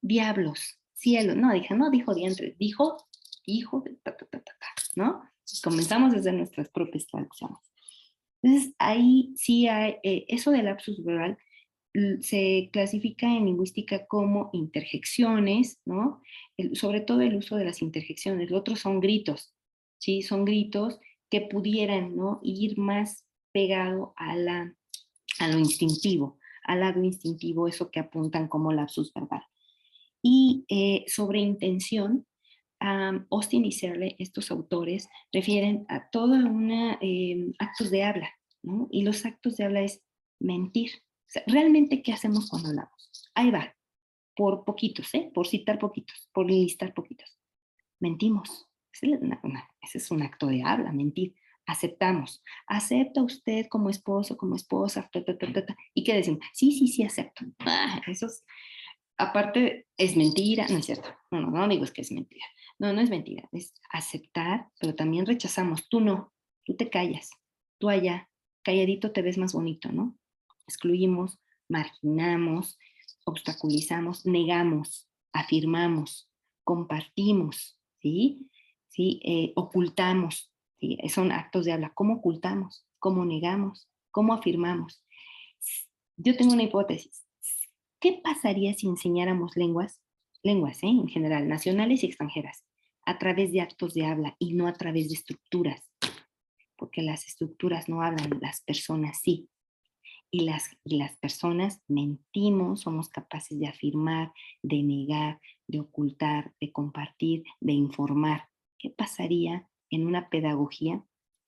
diablos, cielo. No dijo diantres, dijo hijo de ¿no? Comenzamos desde nuestras propias traducciones. Entonces, ahí sí hay, eso del lapsus verbal se clasifica en lingüística como interjecciones, ¿no? Sobre todo el uso de las interjecciones. Lo otro son gritos, ¿sí? Son gritos que pudieran, ¿no? Ir más pegado a lo instintivo, al lado instintivo, eso que apuntan como lapsus verbal. Y sobre intención, Austin y Searle, estos autores, refieren a toda una actos de habla, ¿no? Y los actos de habla es mentir. O sea, realmente, ¿qué hacemos cuando hablamos? Ahí va, por poquitos, por citar poquitos, por listar poquitos. Mentimos. Ese es un acto de habla, mentir. Aceptamos. ¿Acepta usted como esposo, como esposa? ¿Y qué decimos? Sí, acepto. Eso es, aparte, es mentira, no es cierto. No digo es que es mentira. No es mentira, es aceptar, pero también rechazamos. Tú no, tú te callas, tú allá, calladito te ves más bonito, ¿no? Excluimos, marginamos, obstaculizamos, negamos, afirmamos, compartimos, ¿sí? ¿Sí? Ocultamos, ¿sí? Son actos de habla. ¿Cómo ocultamos? ¿Cómo negamos? ¿Cómo afirmamos? Yo tengo una hipótesis. ¿Qué pasaría si enseñáramos lenguas en general, nacionales y extranjeras, a través de actos de habla y no a través de estructuras? Porque las estructuras no hablan, las personas sí. Y las personas mentimos, somos capaces de afirmar, de negar, de ocultar, de compartir, de informar. ¿Qué pasaría en una pedagogía?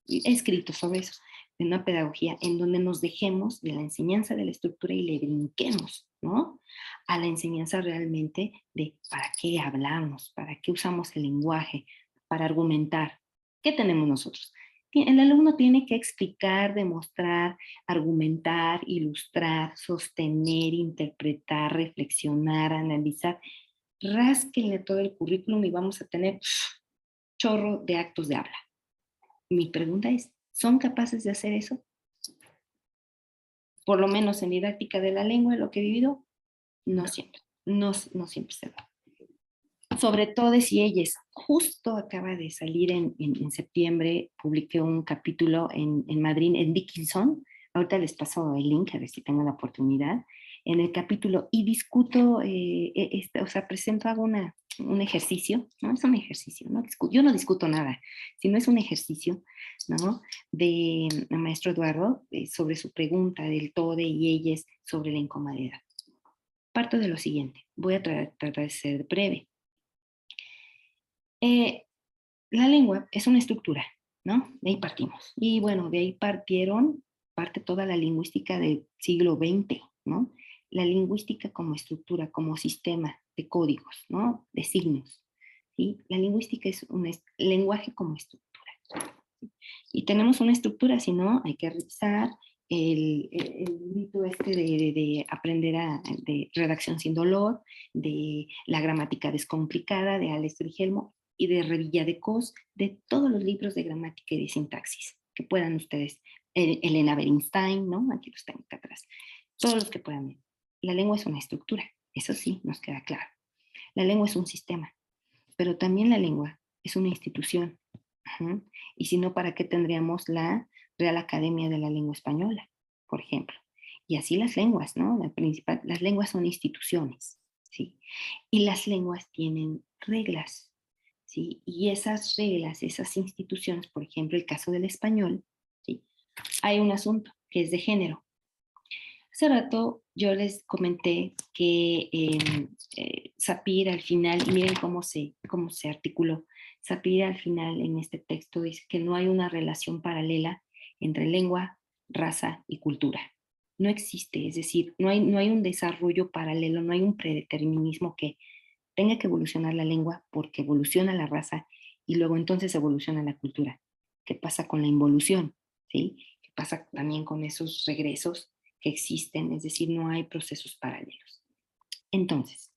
He escrito sobre eso, en una pedagogía en donde nos dejemos de la enseñanza de la estructura y le brinquemos, ¿no? A la enseñanza realmente de para qué hablamos, para qué usamos el lenguaje, para argumentar. ¿Qué tenemos nosotros? El alumno tiene que explicar, demostrar, argumentar, ilustrar, sostener, interpretar, reflexionar, analizar. Rásquenle todo el currículum y vamos a tener chorro de actos de habla. Mi pregunta es, ¿son capaces de hacer eso? Por lo menos en didáctica de la lengua, lo que he vivido, no siempre. No siempre se da. Sobre todo si ellas, justo acaba de salir en septiembre, publiqué un capítulo en Madrid, en Dickinson, ahorita les paso el link a ver si tengo la oportunidad, en el capítulo y discuto, o sea, presento, hago un ejercicio, ¿no? Es un ejercicio, ¿no? Yo no discuto nada, sino es un ejercicio, ¿no? De maestro Eduardo, sobre su pregunta del TODE y ellas sobre la incomodidad. Parto de lo siguiente, voy a tratar de ser breve. La lengua es una estructura, ¿no? De ahí partimos. Y bueno, de ahí parte toda la lingüística del siglo XX, ¿no? La lingüística como estructura, como sistema de códigos, ¿no? De signos, ¿sí? La lingüística es un lenguaje como estructura. Y tenemos una estructura, si no, hay que revisar el librito este de aprender de redacción sin dolor, de la gramática descomplicada de Alex Frigelmo y de Revilla de Cos, de todos los libros de gramática y de sintaxis que puedan ustedes, Elena Bernstein, ¿no? Aquí los tengo acá atrás, todos los que puedan ver. La lengua es una estructura, eso sí, nos queda claro. La lengua es un sistema, pero también la lengua es una institución. Y si no, ¿para qué tendríamos la Real Academia de la Lengua Española, por ejemplo? Y así las lenguas, ¿no? Las lenguas son instituciones, ¿sí? Y las lenguas tienen reglas, ¿sí? Y esas reglas, esas instituciones, por ejemplo, el caso del español, ¿sí? Hay un asunto que es de género. Hace rato yo les comenté que Sapir al final, y miren cómo se articuló, Sapir al final en este texto dice que no hay una relación paralela entre lengua, raza y cultura. No existe, es decir, no hay un desarrollo paralelo, no hay un predeterminismo que tenga que evolucionar la lengua porque evoluciona la raza y luego entonces evoluciona la cultura. ¿Qué pasa con la involución? ¿Sí? ¿Qué pasa también con esos regresos que existen? Es decir, no hay procesos paralelos. Entonces,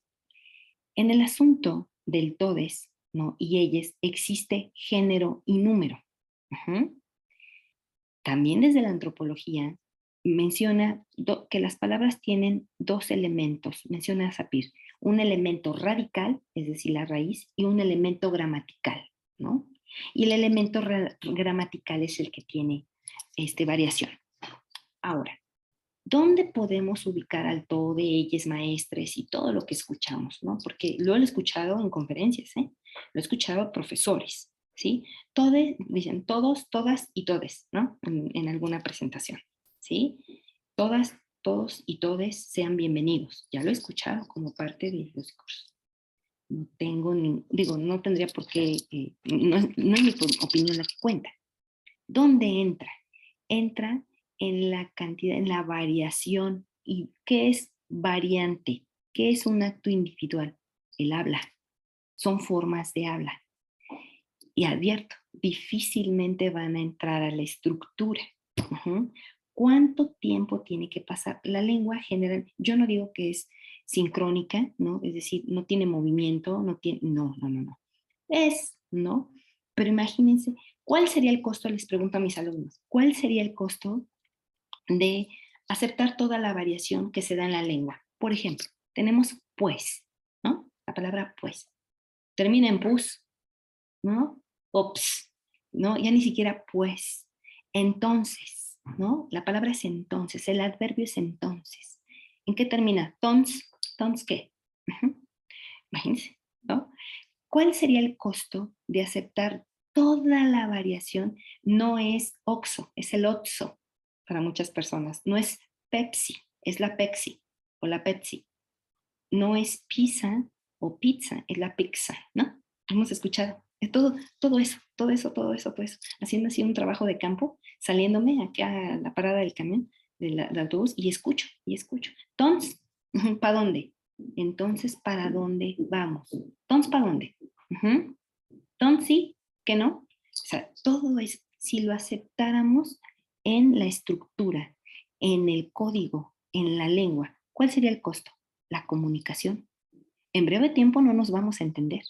en el asunto del todes, ¿no? Y ellas existe género y número. También desde la antropología menciona que las palabras tienen dos elementos, menciona Sapir, un elemento radical, es decir, la raíz, y un elemento gramatical, ¿no? Y el elemento gramatical es el que tiene variación. Ahora, ¿dónde podemos ubicar al todo de ellas, maestres y todo lo que escuchamos, ¿no? Porque lo he escuchado en conferencias, ¿eh? Lo he escuchado a profesores, ¿sí? Dicen todos, todas y todes, ¿no? En alguna presentación, ¿sí? Todas, todos y todes sean bienvenidos. Ya lo he escuchado como parte de los cursos. No tengo, no tendría por qué, no es mi opinión la que cuenta. ¿Dónde entra? Entra en la cantidad, en la variación. ¿Y qué es variante? ¿Qué es un acto individual? El habla. Son formas de habla. Y advierto, difícilmente van a entrar a la estructura. ¿Cuánto tiempo tiene que pasar? La lengua general, yo no digo que es sincrónica, ¿no? Es decir, no tiene movimiento, no. ¿No? Pero imagínense, ¿cuál sería el costo? Les pregunto a mis alumnos, ¿cuál sería el costo de aceptar toda la variación que se da en la lengua? Por ejemplo, tenemos pues, ¿no? La palabra pues. Termina en pus, ¿no? Ops, ¿no? Ya ni siquiera pues. Entonces, ¿no? La palabra es entonces, el adverbio es entonces. ¿En qué termina? Tons. ¿Tons qué? Imagínense, ¿no? ¿Cuál sería el costo de aceptar toda la variación? No es OXXO, es el OXXO para muchas personas. No es Pepsi, es la Pepsi o la Pepsi. No es pizza o pizza, es la pizza, ¿no? Hemos escuchado. Todo eso. Haciendo así un trabajo de campo, saliéndome aquí a la parada del camión, del autobús, y escucho. Entonces, ¿para dónde? Entonces, ¿para dónde vamos? Entonces, ¿para dónde? Entonces, sí, que no. O sea, todo es, si lo aceptáramos en la estructura, en el código, en la lengua, ¿cuál sería el costo? La comunicación. En breve tiempo no nos vamos a entender.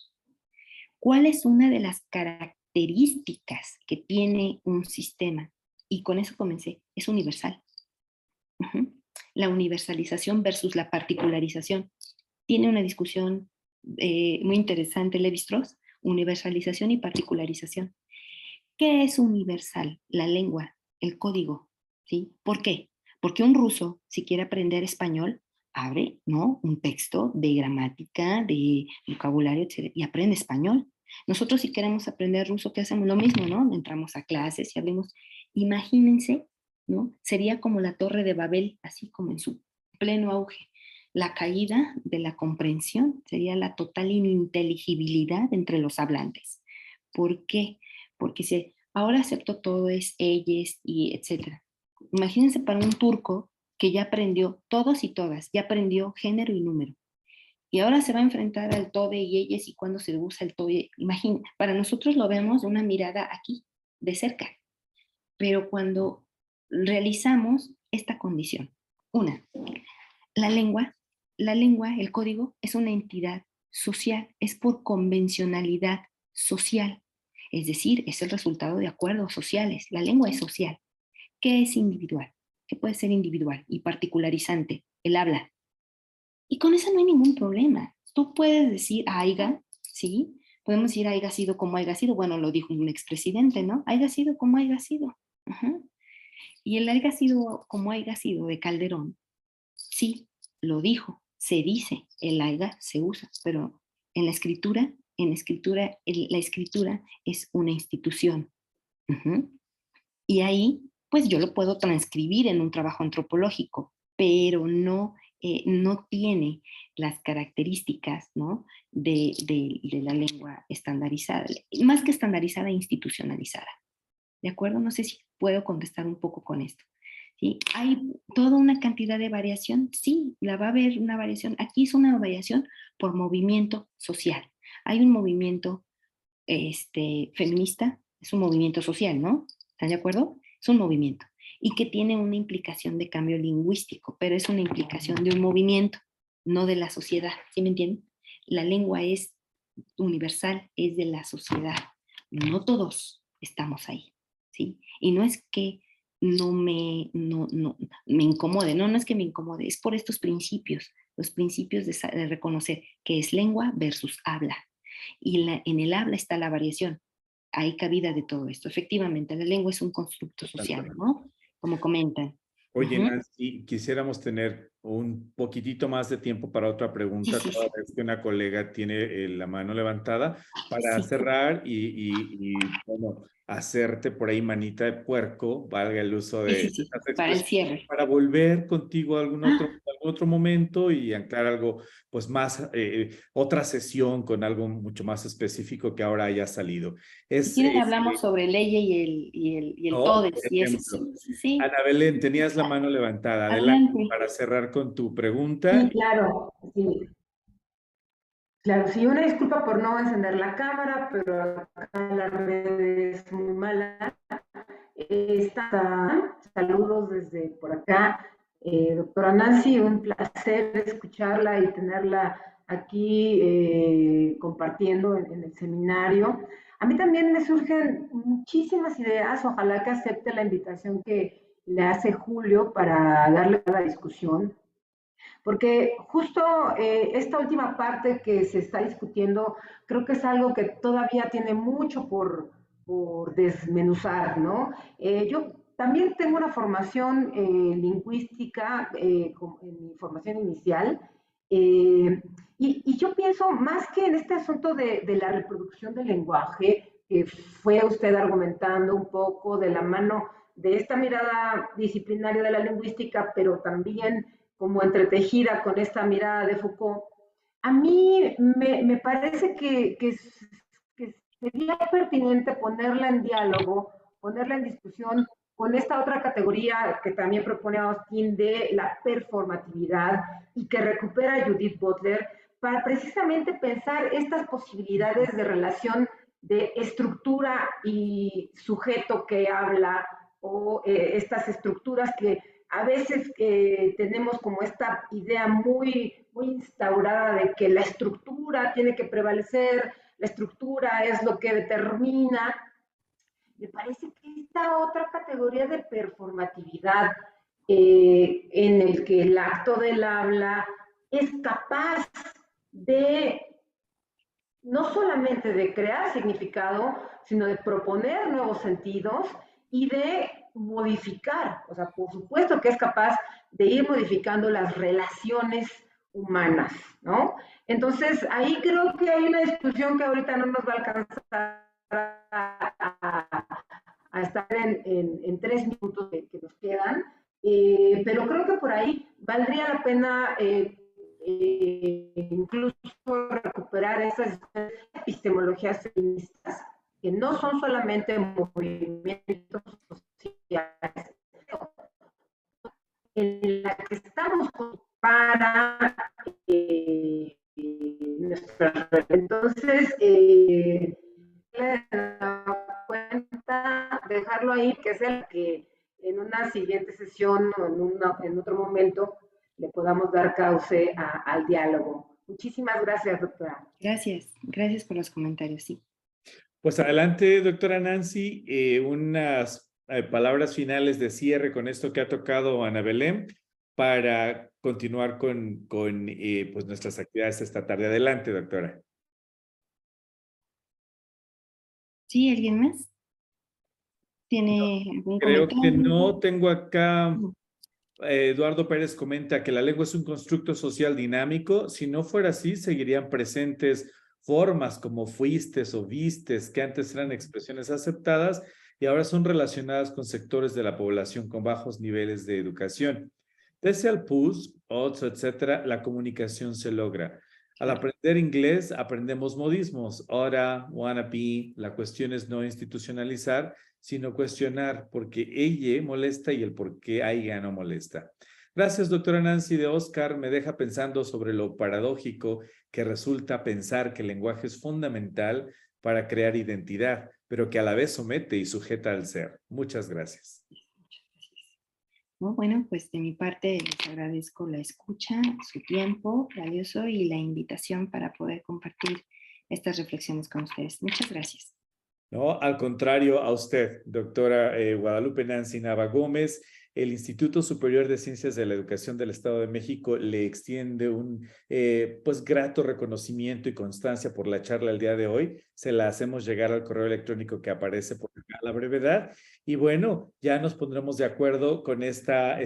¿Cuál es una de las características que tiene un sistema? Y con eso comencé, es universal. La universalización versus la particularización. Tiene una discusión muy interesante Lévi-Strauss, universalización y particularización. ¿Qué es universal? La lengua, el código, ¿sí? ¿Por qué? Porque un ruso, si quiere aprender español, abre, ¿no? Un texto de gramática, de vocabulario, etc. y aprende español. Nosotros si queremos aprender ruso, ¿qué hacemos? Lo mismo, ¿no? Entramos a clases y abrimos. Imagínense, ¿no? Sería como la Torre de Babel, así como en su pleno auge. La caída de la comprensión sería la total ininteligibilidad entre los hablantes. ¿Por qué? Porque si ahora acepto todo es ellos y etcétera. Imagínense para un turco que ya aprendió todos y todas, ya aprendió género y número. Y ahora se va a enfrentar al todo y ellos y cuando se usa el todo. Imagínense, para nosotros lo vemos de una mirada aquí, de cerca. Pero cuando realizamos esta condición, una, la lengua, el código, es una entidad social, es por convencionalidad social. Es decir, es el resultado de acuerdos sociales. La lengua es social. ¿Qué es individual? ¿Qué puede ser individual y particularizante? El habla. Y con eso no hay ningún problema. Tú puedes decir haiga, ¿sí? Podemos decir haiga sido como haiga sido. Bueno, lo dijo un expresidente, ¿no? Haiga sido como haiga sido. Ajá. Y el haiga sido como haiga sido de Calderón, sí, lo dijo, se dice, el haiga se usa, pero la escritura es una institución. Y ahí, pues yo lo puedo transcribir en un trabajo antropológico, pero no tiene las características, ¿no? de la lengua estandarizada, más que estandarizada, institucionalizada. ¿De acuerdo? No sé si puedo contestar un poco con esto. ¿Sí? ¿Hay toda una cantidad de variación? Sí, la va a haber una variación. Aquí es una variación por movimiento social. Hay un movimiento feminista, es un movimiento social, ¿no? ¿Están de acuerdo? Es un movimiento. Y que tiene una implicación de cambio lingüístico, pero es una implicación de un movimiento, no de la sociedad. ¿Sí me entienden? La lengua es universal, es de la sociedad. No todos estamos ahí, ¿sí? Y no es que no me incomode, no es que me incomode, es por estos principios, los principios de reconocer que es lengua versus habla. Y en el habla está la variación, hay cabida de todo esto. Efectivamente, la lengua es un constructo social, ¿no? Como comentan. Oye, Nancy, quisiéramos tener un poquitito más de tiempo para otra pregunta, Sí. toda vez que una colega tiene la mano levantada, para cerrar y, bueno, hacerte por ahí manita de puerco, valga el uso de estas Para el expresiones, cierre. para volver contigo a algún otro momento y anclar algo, pues más, otra sesión con algo mucho más específico que ahora haya salido. Si quieren hablamos sobre el eye y el no, todes por y eso. ejemplo. Sí. Ana Belén, tenías la mano levantada. Adelante Adelante. para cerrar con tu Sí, pregunta. claro, sí. Claro, sí, una disculpa por no encender la cámara, pero acá la red es muy mala. Saludos desde por acá. Doctora Nancy, un placer escucharla y tenerla aquí compartiendo en el seminario. A mí también me surgen muchísimas ideas, ojalá que acepte la invitación que le hace Julio para darle a la discusión. Porque justo esta última parte que se está discutiendo, creo que es algo que todavía tiene mucho por desmenuzar, ¿no? Yo también tengo una formación lingüística en mi formación inicial, y yo pienso más que en este asunto de la reproducción del lenguaje, que fue usted argumentando un poco de la mano de esta mirada disciplinaria de la lingüística, pero también como entretejida con esta mirada de Foucault, a mí me parece que sería pertinente ponerla en diálogo, ponerla en discusión con esta otra categoría que también propone Austin de la performatividad y que recupera Judith Butler para precisamente pensar estas posibilidades de relación de estructura y sujeto que habla, o estas estructuras que a veces tenemos como esta idea muy instaurada de que la estructura tiene que prevalecer, la estructura es lo que determina. Me parece que esta otra categoría de performatividad, en el que el acto del habla es capaz de no solamente de crear significado, sino de proponer nuevos sentidos y de modificar, o sea, por supuesto que es capaz de ir modificando las relaciones humanas, ¿no? Entonces, ahí creo que hay una discusión que ahorita no nos va a alcanzar a estar en 3 minutos que nos quedan, pero creo que por ahí valdría la pena incluso recuperar esas epistemologías feministas que no son solamente movimientos sociales, en la que estamos para nuestra. Entonces, cuenta dejarlo ahí, que es el que en una siguiente sesión o en otro momento le podamos dar cauce al diálogo. Muchísimas gracias, doctora. Gracias por los comentarios, sí. Pues adelante, doctora Nancy, unas palabras finales de cierre con esto que ha tocado Ana Belén para continuar con pues nuestras actividades esta tarde. Adelante, doctora. ¿Sí? ¿Alguien más? ¿Tiene algún Creo comentario? que no. Tengo acá, Eduardo Pérez comenta que la lengua es un constructo social dinámico. Si no fuera así, seguirían presentes formas como fuistes o vistes, que antes eran expresiones aceptadas y ahora son relacionadas con sectores de la población con bajos niveles de educación. Pese al PUS, OTS, etcétera, la comunicación se logra. Al aprender inglés, aprendemos modismos. Ahora, wanna be, la cuestión es no institucionalizar, sino cuestionar por qué ella molesta y el por qué ella no molesta. Gracias, doctora Nancy de Oscar. Me deja pensando sobre lo paradójico que resulta pensar que el lenguaje es fundamental para crear identidad, pero que a la vez somete y sujeta al ser. Muchas gracias. ¿No? Bueno, pues de mi parte les agradezco la escucha, su tiempo valioso y la invitación para poder compartir estas reflexiones con ustedes. Muchas gracias. No, al contrario, a usted, doctora Guadalupe Nancy Nava Gómez. El Instituto Superior de Ciencias de la Educación del Estado de México le extiende un pues grato reconocimiento y constancia por la charla el día de hoy. Se la hacemos llegar al correo electrónico que aparece por acá a la brevedad. Y bueno, ya nos pondremos de acuerdo con esta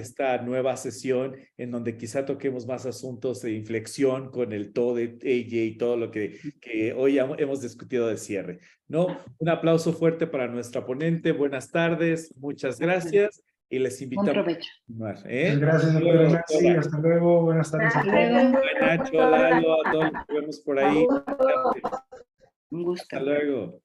nueva sesión en donde quizá toquemos más asuntos de inflexión con el todo de ella y todo lo que hoy hemos discutido de cierre. ¿No? Un aplauso fuerte para nuestra ponente. Buenas tardes, muchas gracias. Y les invitamos Buen provecho. a continuar. Gracias, doctora Nancy. Hasta luego. Buenas tardes a todos. Nacho, Lalo, a todos los que vemos por ahí. Un gusto. Hasta luego.